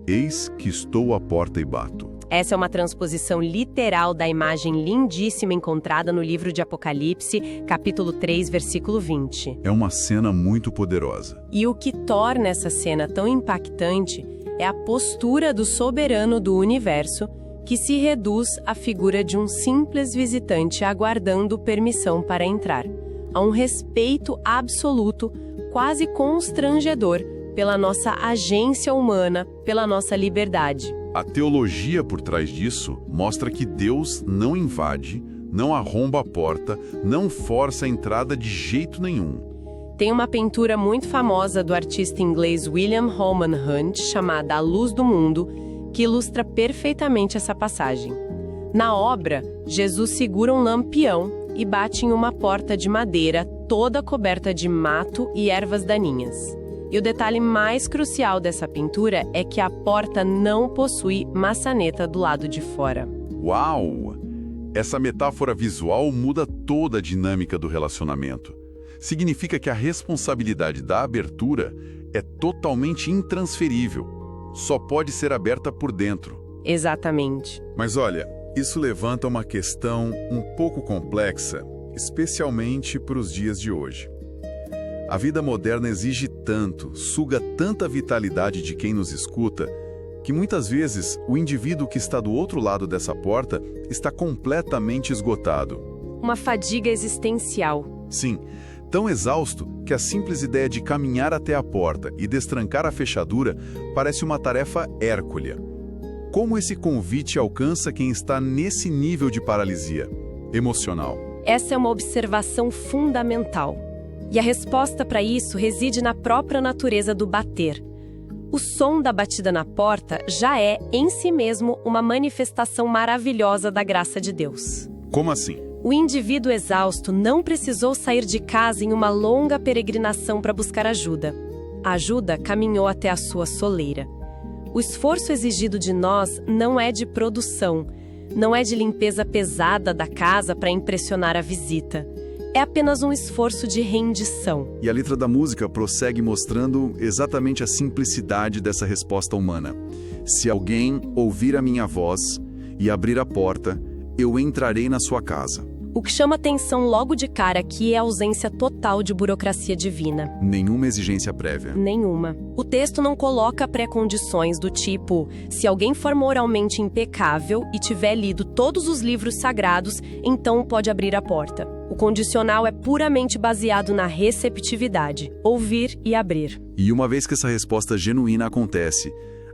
eis que estou à porta e bato.
Essa é uma transposição literal da imagem lindíssima encontrada no livro de Apocalipse, capítulo 3, versículo 20.
É uma cena muito poderosa.
E o que torna essa cena tão impactante é a postura do soberano do universo, que se reduz à figura de um simples visitante aguardando permissão para entrar. Há um respeito absoluto, quase constrangedor, pela nossa agência humana, pela nossa liberdade.
A teologia por trás disso mostra que Deus não invade, não arromba a porta, não força a entrada de jeito nenhum.
Tem uma pintura muito famosa do artista inglês William Holman Hunt, chamada A Luz do Mundo, que ilustra perfeitamente essa passagem. Na obra, Jesus segura um lampião e bate em uma porta de madeira toda coberta de mato e ervas daninhas. E o detalhe mais crucial dessa pintura é que a porta não possui maçaneta do lado de fora.
Uau! Essa metáfora visual muda toda a dinâmica do relacionamento. Significa que a responsabilidade da abertura é totalmente intransferível. Só pode ser aberta por dentro.
Exatamente.
Mas olha, isso levanta uma questão um pouco complexa, especialmente para os dias de hoje. A vida moderna exige tanto, suga tanta vitalidade de quem nos escuta, que muitas vezes o indivíduo que está do outro lado dessa porta está completamente esgotado.
Uma fadiga existencial.
Sim, tão exausto que a simples ideia de caminhar até a porta e destrancar a fechadura parece uma tarefa hércula. Como esse convite alcança quem está nesse nível de paralisia emocional?
Essa é uma observação fundamental. E a resposta para isso reside na própria natureza do bater. O som da batida na porta já é, em si mesmo, uma manifestação maravilhosa da graça de Deus.
Como assim?
O indivíduo exausto não precisou sair de casa em uma longa peregrinação para buscar ajuda. A ajuda caminhou até a sua soleira. O esforço exigido de nós não é de produção, não é de limpeza pesada da casa para impressionar a visita. É apenas um esforço de rendição.
E a letra da música prossegue mostrando exatamente a simplicidade dessa resposta humana. Se alguém ouvir a minha voz e abrir a porta, eu entrarei na sua casa.
O que chama atenção logo de cara aqui é a ausência total de burocracia divina.
Nenhuma exigência prévia.
Nenhuma. O texto não coloca pré-condições do tipo: se alguém for moralmente impecável e tiver lido todos os livros sagrados, então pode abrir a porta. O condicional é puramente baseado na receptividade, ouvir e abrir.
E uma vez que essa resposta genuína acontece,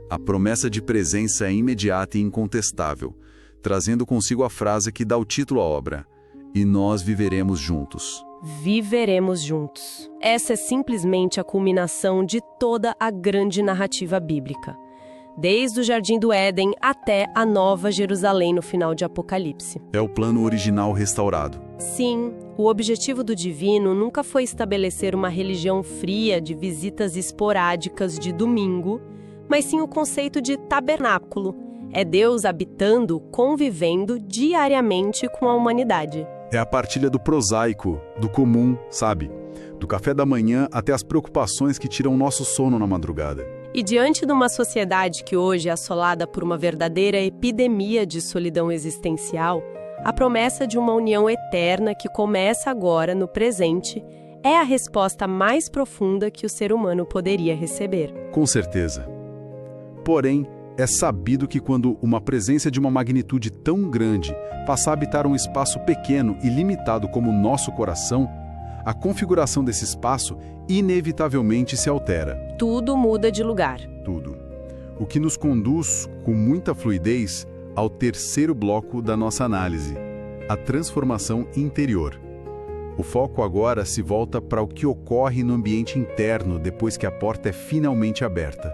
a promessa de presença é imediata e incontestável, trazendo consigo a frase que dá o título à obra: e nós viveremos juntos.
Viveremos juntos. Essa é simplesmente a culminação de toda a grande narrativa bíblica. Desde o Jardim do Éden até a Nova Jerusalém no final de Apocalipse.
É o plano original restaurado.
Sim, o objetivo do divino nunca foi estabelecer uma religião fria de visitas esporádicas de domingo, mas sim o conceito de tabernáculo, É Deus habitando, convivendo diariamente com a humanidade.
É a partilha do prosaico, do comum, sabe? Do café da manhã até as preocupações que tiram nosso sono na madrugada.
E diante de uma sociedade que hoje é assolada por uma verdadeira epidemia de solidão existencial, a promessa de uma união eterna que começa agora, no presente, é a resposta mais profunda que o ser humano poderia receber.
Com certeza. Porém, é sabido que quando uma presença de uma magnitude tão grande passa a habitar um espaço pequeno e limitado como o nosso coração, a configuração desse espaço inevitavelmente se altera.
Tudo muda de lugar.
Tudo. O que nos conduz, com muita fluidez, ao terceiro bloco da nossa análise, a transformação interior. O foco agora se volta para o que ocorre no ambiente interno depois que a porta é finalmente aberta.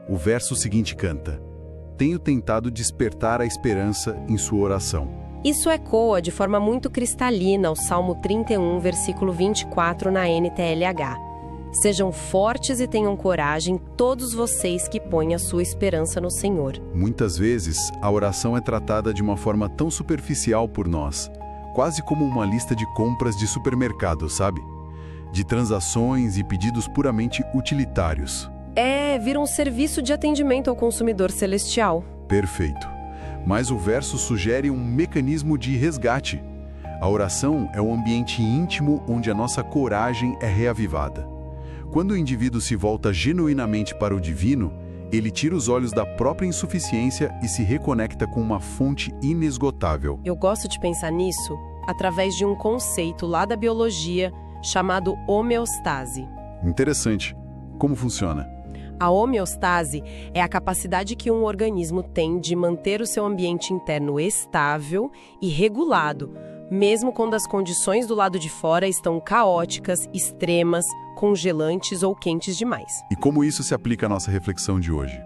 O verso seguinte canta: "Tenho tentado despertar a esperança em sua oração."
Isso ecoa de forma muito cristalina ao Salmo 31, versículo 24 na NTLH. Sejam fortes e tenham coragem todos vocês que põem a sua esperança no Senhor.
Muitas vezes, a oração é tratada de uma forma tão superficial por nós, quase como uma lista de compras de supermercado, sabe? De transações e pedidos puramente utilitários.
Vira um serviço de atendimento ao consumidor celestial.
Perfeito. Mas o verso sugere um mecanismo de resgate. A oração é um ambiente íntimo onde a nossa coragem é reavivada. Quando o indivíduo se volta genuinamente para o divino, ele tira os olhos da própria insuficiência e se reconecta com uma fonte inesgotável.
Eu gosto de pensar nisso através de um conceito lá da biologia chamado homeostase.
Interessante. Como funciona?
A homeostase é a capacidade que um organismo tem de manter o seu ambiente interno estável e regulado, mesmo quando as condições do lado de fora estão caóticas, extremas, congelantes ou quentes demais.
E como isso se aplica à nossa reflexão de hoje?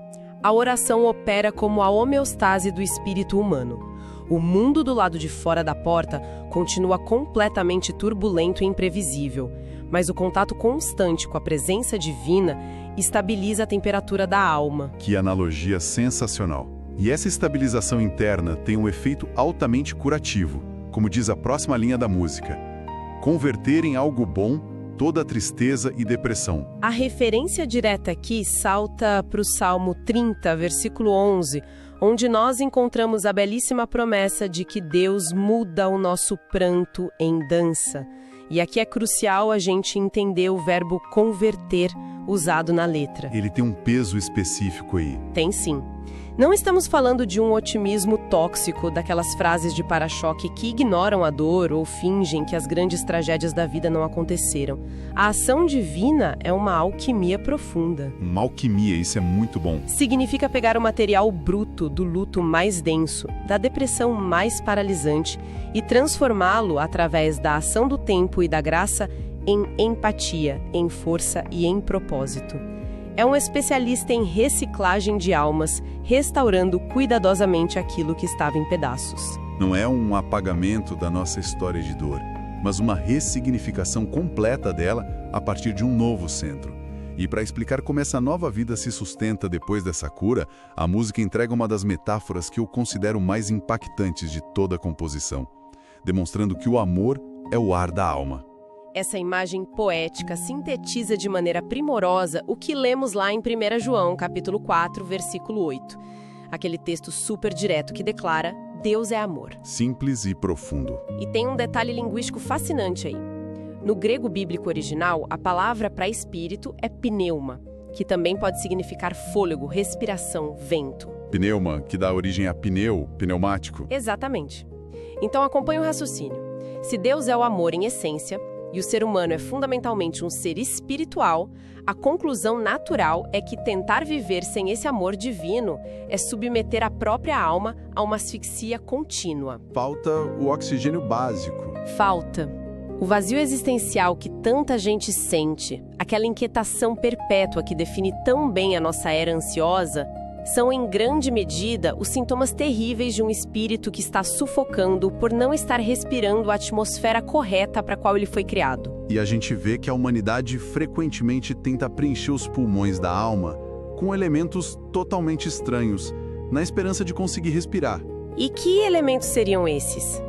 A oração opera como a homeostase do espírito humano. O mundo do lado de fora da porta continua completamente turbulento e imprevisível, mas o contato constante com a presença divina estabiliza a temperatura da alma.
Que analogia sensacional! E essa estabilização interna tem um efeito altamente curativo, como diz a próxima linha da música: converter em algo bom toda tristeza e depressão.
A referência direta aqui salta para o Salmo 30, versículo 11, onde nós encontramos a belíssima promessa de que Deus muda o nosso pranto em dança. E aqui é crucial a gente entender o verbo converter usado na letra.
Ele tem um peso específico aí.
Tem sim. Não estamos falando de um otimismo tóxico, daquelas frases de para-choque que ignoram a dor ou fingem que as grandes tragédias da vida não aconteceram. A ação divina é uma alquimia profunda.
Uma alquimia, isso é muito bom.
Significa pegar o material bruto do luto mais denso, da depressão mais paralisante, e transformá-lo, através da ação do tempo e da graça, em empatia, em força e em propósito. É um especialista em reciclagem de almas, restaurando cuidadosamente aquilo que estava em pedaços.
Não é um apagamento da nossa história de dor, mas uma ressignificação completa dela a partir de um novo centro. E para explicar como essa nova vida se sustenta depois dessa cura, a música entrega uma das metáforas que eu considero mais impactantes de toda a composição, demonstrando que o amor é o ar da alma.
Essa imagem poética sintetiza de maneira primorosa o que lemos lá em 1 João, capítulo 4, versículo 8. Aquele texto super direto que declara: Deus é amor.
Simples e profundo.
E tem um detalhe linguístico fascinante aí. No grego bíblico original, a palavra para espírito é pneuma, que também pode significar fôlego, respiração, vento.
Pneuma, que dá origem a pneu, pneumático.
Exatamente. Então acompanhe o raciocínio. Se Deus é o amor em essência, e o ser humano é fundamentalmente um ser espiritual, a conclusão natural é que tentar viver sem esse amor divino é submeter a própria alma a uma asfixia contínua.
Falta o oxigênio básico.
Falta. O vazio existencial que tanta gente sente, aquela inquietação perpétua que define tão bem a nossa era ansiosa, são em grande medida os sintomas terríveis de um espírito que está sufocando por não estar respirando a atmosfera correta para a qual ele foi criado.
E a gente vê que a humanidade frequentemente tenta preencher os pulmões da alma com elementos totalmente estranhos, na esperança de conseguir respirar.
E que elementos seriam esses?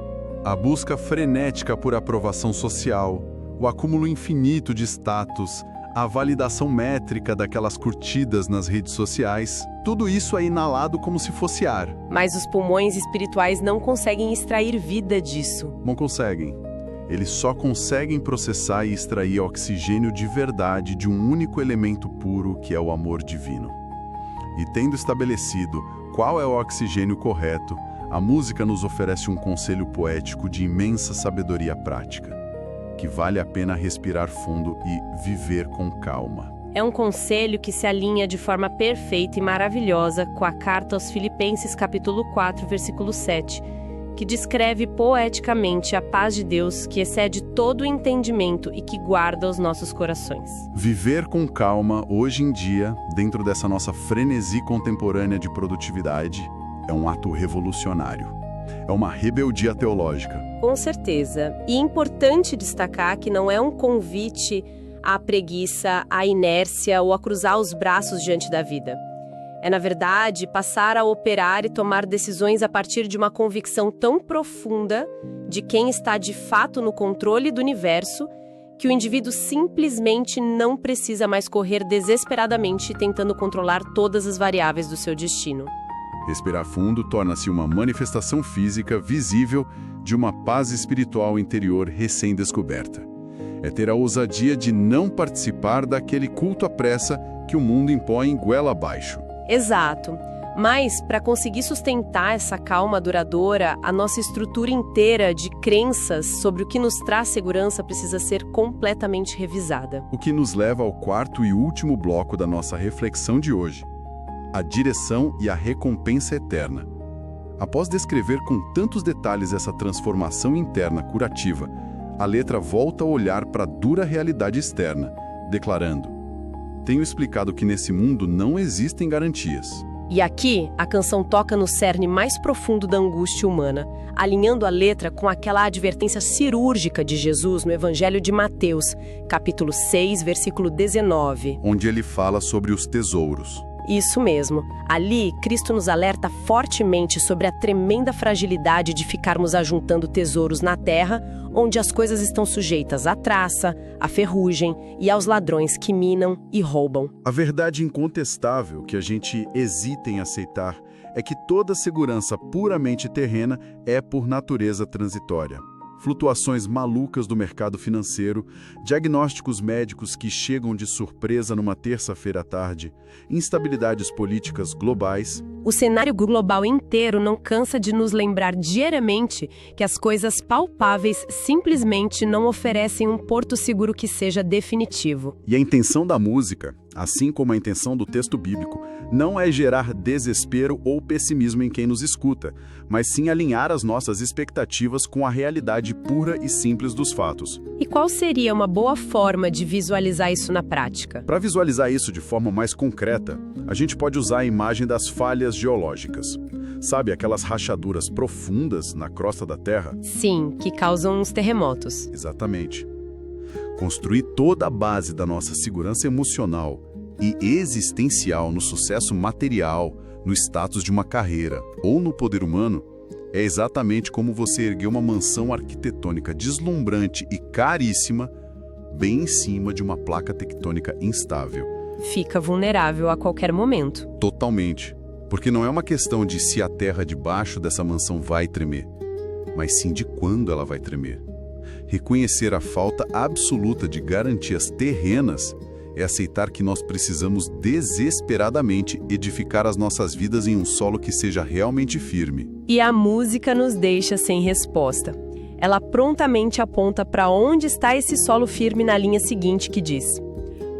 A busca frenética por aprovação social, o acúmulo infinito de status, a validação métrica daquelas curtidas nas redes sociais, tudo isso é inalado como se fosse ar.
Mas os pulmões espirituais não conseguem extrair vida disso.
Não conseguem. Eles só conseguem processar e extrair oxigênio de verdade de um único elemento puro, que é o amor divino. E tendo estabelecido qual é o oxigênio correto, a música nos oferece um conselho poético de imensa sabedoria prática, que vale a pena respirar fundo e viver com calma.
É um conselho que se alinha de forma perfeita e maravilhosa com a carta aos Filipenses capítulo 4, versículo 7, que descreve poeticamente a paz de Deus que excede todo o entendimento e que guarda os nossos corações.
Viver com calma, hoje em dia, dentro dessa nossa frenesi contemporânea de produtividade, é um ato revolucionário. É uma rebeldia teológica.
Com certeza. E é importante destacar que não é um convite à preguiça, à inércia ou a cruzar os braços diante da vida. É, na verdade, passar a operar e tomar decisões a partir de uma convicção tão profunda de quem está de fato no controle do universo que o indivíduo simplesmente não precisa mais correr desesperadamente tentando controlar todas as variáveis do seu destino.
Respirar fundo torna-se uma manifestação física visível de uma paz espiritual interior recém-descoberta. É ter a ousadia de não participar daquele culto à pressa que o mundo impõe goela abaixo.
Exato. Mas, para conseguir sustentar essa calma duradoura, a nossa estrutura inteira de crenças sobre o que nos traz segurança precisa ser completamente revisada.
O que nos leva ao quarto e último bloco da nossa reflexão de hoje: a direção e a recompensa eterna. Após descrever com tantos detalhes essa transformação interna curativa, a letra volta a olhar para a dura realidade externa, declarando: tenho explicado que nesse mundo não existem garantias.
E aqui, a canção toca no cerne mais profundo da angústia humana, alinhando a letra com aquela advertência cirúrgica de Jesus no Evangelho de Mateus, capítulo 6, versículo 19.
Onde ele fala sobre os tesouros.
Isso mesmo. Ali, Cristo nos alerta fortemente sobre a tremenda fragilidade de ficarmos ajuntando tesouros na terra, onde as coisas estão sujeitas à traça, à ferrugem e aos ladrões que minam e roubam.
A verdade incontestável que a gente hesita em aceitar é que toda segurança puramente terrena é, por natureza, transitória. Flutuações malucas do mercado financeiro, diagnósticos médicos que chegam de surpresa numa terça-feira à tarde, instabilidades políticas globais.
O cenário global inteiro não cansa de nos lembrar diariamente que as coisas palpáveis simplesmente não oferecem um porto seguro que seja definitivo.
E a intenção da música, assim como a intenção do texto bíblico, não é gerar desespero ou pessimismo em quem nos escuta, mas sim alinhar as nossas expectativas com a realidade pura e simples dos fatos.
E qual seria uma boa forma de visualizar isso na prática?
Para visualizar isso de forma mais concreta, a gente pode usar a imagem das falhas geológicas. Sabe aquelas rachaduras profundas na crosta da Terra?
Sim, que causam uns terremotos.
Exatamente. Construir toda a base da nossa segurança emocional e existencial no sucesso material, no status de uma carreira ou no poder humano, é exatamente como você erguer uma mansão arquitetônica deslumbrante e caríssima bem em cima de uma placa tectônica instável.
Fica vulnerável a qualquer momento.
Totalmente. Porque não é uma questão de se a terra debaixo dessa mansão vai tremer, mas sim de quando ela vai tremer. Reconhecer a falta absoluta de garantias terrenas é aceitar que nós precisamos desesperadamente edificar as nossas vidas em um solo que seja realmente firme.
E a música nos deixa sem resposta. Ela prontamente aponta para onde está esse solo firme na linha seguinte que diz: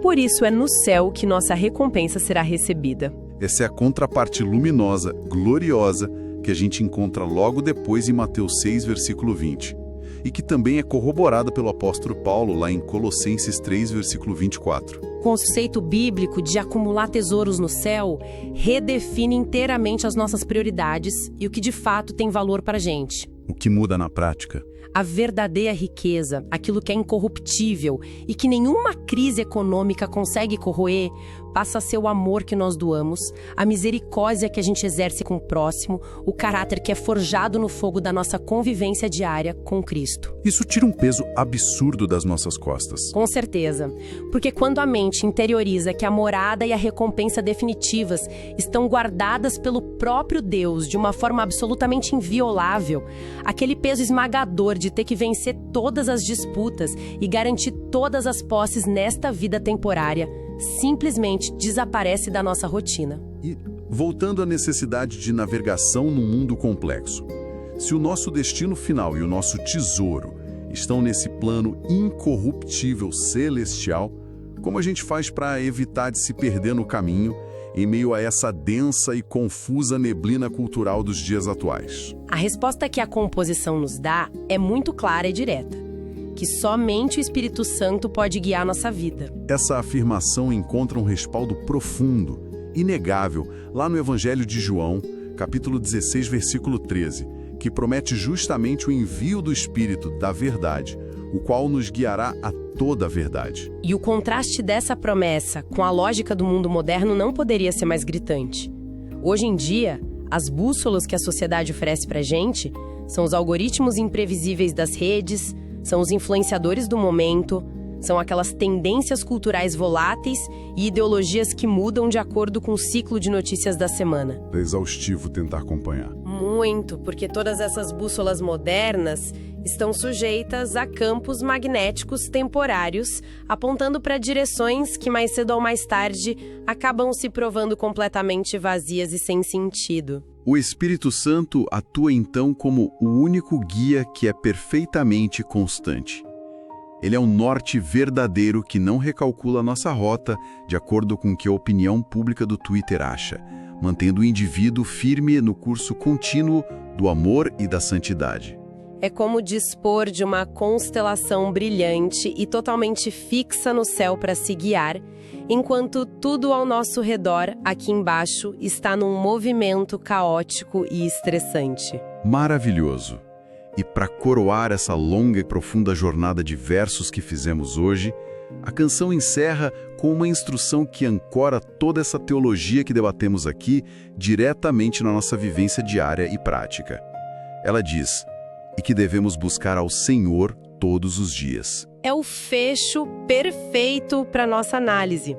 por isso é no céu que nossa recompensa será recebida.
Essa é a contraparte luminosa, gloriosa, que a gente encontra logo depois em Mateus 6, versículo 20. E que também é corroborada pelo apóstolo Paulo lá em Colossenses 3, versículo 24.
O conceito bíblico de acumular tesouros no céu redefine inteiramente as nossas prioridades e o que de fato tem valor para a gente.
O que muda na prática?
A verdadeira riqueza, aquilo que é incorruptível e que nenhuma crise econômica consegue corroer, passa a ser o amor que nós doamos, a misericórdia que a gente exerce com o próximo, o caráter que é forjado no fogo da nossa convivência diária com Cristo.
Isso tira um peso absurdo das nossas costas.
Com certeza, porque quando a mente interioriza que a morada e a recompensa definitivas estão guardadas pelo próprio Deus de uma forma absolutamente inviolável, aquele peso esmagador de ter que vencer todas as disputas e garantir todas as posses nesta vida temporária simplesmente desaparece da nossa rotina.
E voltando à necessidade de navegação num mundo complexo. Se o nosso destino final e o nosso tesouro estão nesse plano incorruptível celestial, como a gente faz para evitar de se perder no caminho em meio a essa densa e confusa neblina cultural dos dias atuais?
A resposta que a composição nos dá é muito clara e direta, que somente o Espírito Santo pode guiar nossa vida.
Essa afirmação encontra um respaldo profundo, inegável, lá no Evangelho de João, capítulo 16, versículo 13, que promete justamente o envio do Espírito da verdade, o qual nos guiará a toda a verdade.
E o contraste dessa promessa com a lógica do mundo moderno não poderia ser mais gritante. Hoje em dia, as bússolas que a sociedade oferece pra gente são os algoritmos imprevisíveis das redes, são os influenciadores do momento, são aquelas tendências culturais voláteis e ideologias que mudam de acordo com o ciclo de notícias da semana.
É exaustivo tentar acompanhar.
Muito, porque todas essas bússolas modernas estão sujeitas a campos magnéticos temporários, apontando para direções que mais cedo ou mais tarde acabam se provando completamente vazias e sem sentido.
O Espírito Santo atua então como o único guia que é perfeitamente constante. Ele é um norte verdadeiro que não recalcula nossa rota de acordo com o que a opinião pública do Twitter acha, mantendo o indivíduo firme no curso contínuo do amor e da santidade.
É como dispor de uma constelação brilhante e totalmente fixa no céu para se guiar, enquanto tudo ao nosso redor, aqui embaixo, está num movimento caótico e estressante.
Maravilhoso! E para coroar essa longa e profunda jornada de versos que fizemos hoje, a canção encerra com uma instrução que ancora toda essa teologia que debatemos aqui diretamente na nossa vivência diária e prática. Ela diz: e que devemos buscar ao Senhor todos os dias.
É o fecho perfeito para nossa análise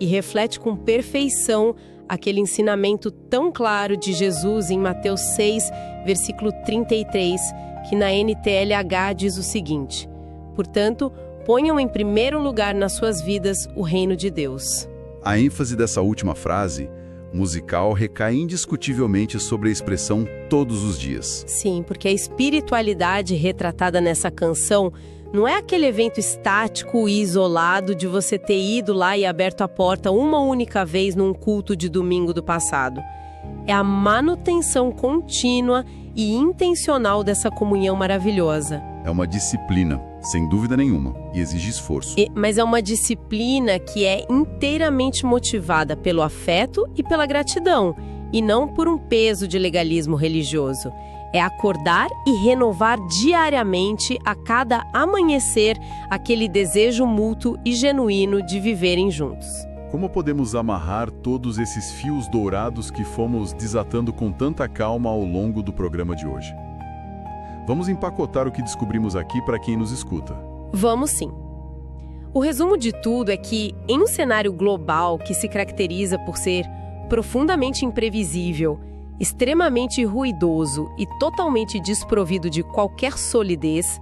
e reflete com perfeição aquele ensinamento tão claro de Jesus em Mateus 6, versículo 33, que na NTLH diz o seguinte: portanto, ponham em primeiro lugar nas suas vidas o reino de Deus.
A ênfase dessa última frase musical recai indiscutivelmente sobre a expressão todos os dias.
Sim, porque a espiritualidade retratada nessa canção não é aquele evento estático e isolado de você ter ido lá e aberto a porta uma única vez num culto de domingo do passado. É a manutenção contínua e intencional dessa comunhão maravilhosa.
É uma disciplina, sem dúvida nenhuma, e exige esforço.
Mas é uma disciplina que é inteiramente motivada pelo afeto e pela gratidão, e não por um peso de legalismo religioso. É acordar e renovar diariamente, a cada amanhecer, aquele desejo mútuo e genuíno de viverem juntos.
Como podemos amarrar todos esses fios dourados que fomos desatando com tanta calma ao longo do programa de hoje? Vamos empacotar o que descobrimos aqui para quem nos escuta.
Vamos sim. O resumo de tudo é que, em um cenário global que se caracteriza por ser profundamente imprevisível, extremamente ruidoso e totalmente desprovido de qualquer solidez,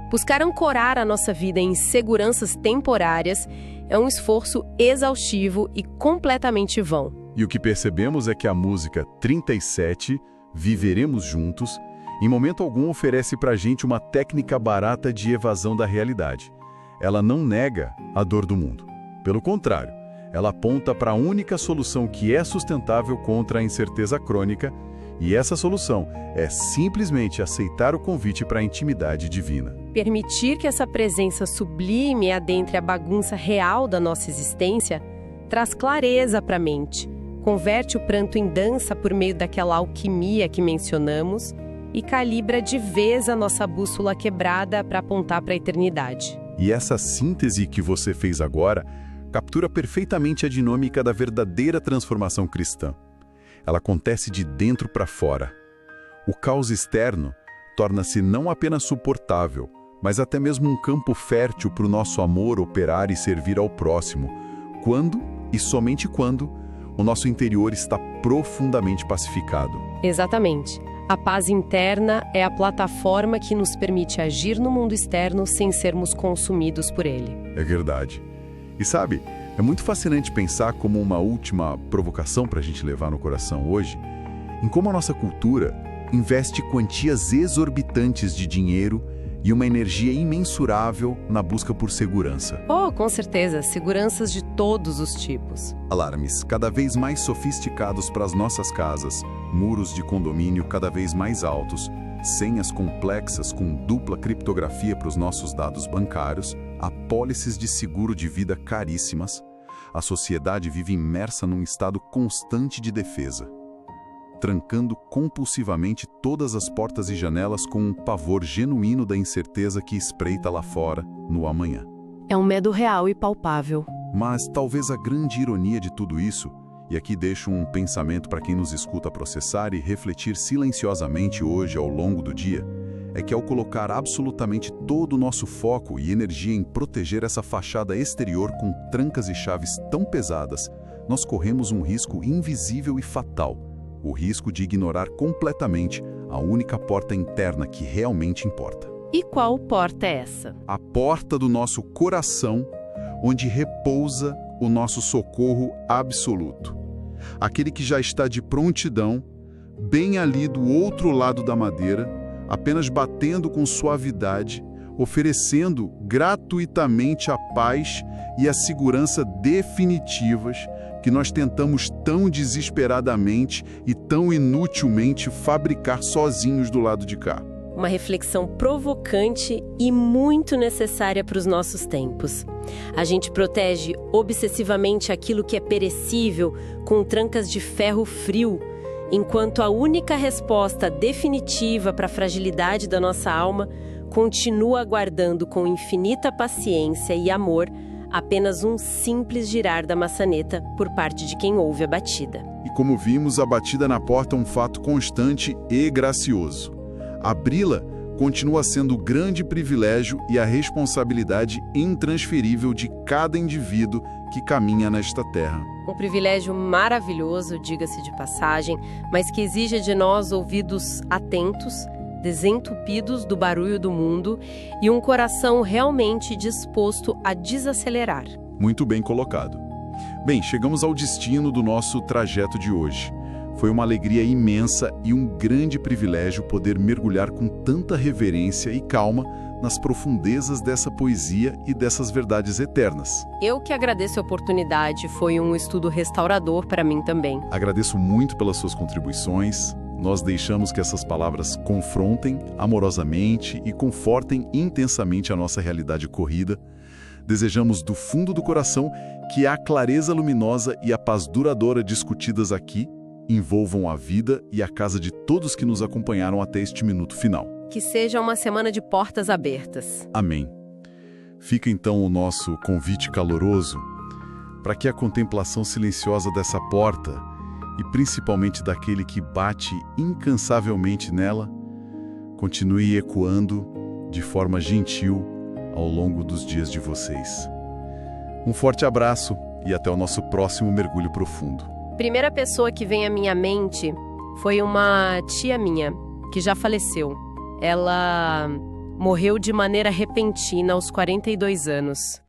buscar ancorar a nossa vida em seguranças temporárias é um esforço exaustivo e completamente vão.
E o que percebemos é que a música 37, Viveremos Juntos, em momento algum oferece pra gente uma técnica barata de evasão da realidade. Ela não nega a dor do mundo. Pelo contrário, ela aponta para a única solução que é sustentável contra a incerteza crônica, e essa solução é simplesmente aceitar o convite para a intimidade divina.
Permitir que essa presença sublime adentre a bagunça real da nossa existência traz clareza para a mente, converte o pranto em dança por meio daquela alquimia que mencionamos e calibra de vez a nossa bússola quebrada para apontar para a eternidade.
E essa síntese que você fez agora captura perfeitamente a dinâmica da verdadeira transformação cristã. Ela acontece de dentro para fora. O caos externo torna-se não apenas suportável, mas até mesmo um campo fértil para o nosso amor operar e servir ao próximo, quando, e somente quando, o nosso interior está profundamente pacificado.
Exatamente. A paz interna é a plataforma que nos permite agir no mundo externo sem sermos consumidos por ele.
É verdade. E sabe, é muito fascinante pensar como uma última provocação para a gente levar no coração hoje, em como a nossa cultura investe quantias exorbitantes de dinheiro e uma energia imensurável na busca por segurança.
Oh, com certeza, seguranças de todos os tipos.
Alarmes cada vez mais sofisticados para as nossas casas, muros de condomínio cada vez mais altos, senhas complexas com dupla criptografia para os nossos dados bancários, apólices de seguro de vida caríssimas. A sociedade vive imersa num estado constante de defesa, trancando compulsivamente todas as portas e janelas com um pavor genuíno da incerteza que espreita lá fora, no amanhã.
É um medo real e palpável.
Mas talvez a grande ironia de tudo isso, e aqui deixo um pensamento para quem nos escuta processar e refletir silenciosamente hoje ao longo do dia, é que ao colocar absolutamente todo o nosso foco e energia em proteger essa fachada exterior com trancas e chaves tão pesadas, nós corremos um risco invisível e fatal, o risco de ignorar completamente a única porta interna que realmente importa.
E qual porta é essa?
A porta do nosso coração, onde repousa o nosso socorro absoluto. Aquele que já está de prontidão, bem ali do outro lado da madeira, apenas batendo com suavidade, oferecendo gratuitamente a paz e a segurança definitivas que nós tentamos tão desesperadamente e tão inutilmente fabricar sozinhos do lado de cá.
Uma reflexão provocante e muito necessária para os nossos tempos. A gente protege obsessivamente aquilo que é perecível com trancas de ferro frio, enquanto a única resposta definitiva para a fragilidade da nossa alma continua aguardando com infinita paciência e amor apenas um simples girar da maçaneta por parte de quem ouve a batida.
E como vimos, a batida na porta é um fato constante e gracioso. Abri-la continua sendo o grande privilégio e a responsabilidade intransferível de cada indivíduo que caminha nesta terra.
Um privilégio maravilhoso, diga-se de passagem, mas que exige de nós ouvidos atentos, desentupidos do barulho do mundo e um coração realmente disposto a desacelerar.
Muito bem colocado. Bem, chegamos ao destino do nosso trajeto de hoje. Foi uma alegria imensa e um grande privilégio poder mergulhar com tanta reverência e calma nas profundezas dessa poesia e dessas verdades eternas.
Eu que agradeço a oportunidade, foi um estudo restaurador para mim também.
Agradeço muito pelas suas contribuições. Nós deixamos que essas palavras confrontem amorosamente e confortem intensamente a nossa realidade corrida. Desejamos do fundo do coração que a clareza luminosa e a paz duradoura discutidas aqui envolvam a vida e a casa de todos que nos acompanharam até este minuto final.
Que seja uma semana de portas abertas.
Amém. Fica então o nosso convite caloroso para que a contemplação silenciosa dessa porta e principalmente daquele que bate incansavelmente nela continue ecoando de forma gentil ao longo dos dias de vocês. Um forte abraço e até o nosso próximo mergulho profundo.
Primeira pessoa que vem à minha mente foi uma tia minha, que já faleceu. Ela morreu de maneira repentina aos 42 anos.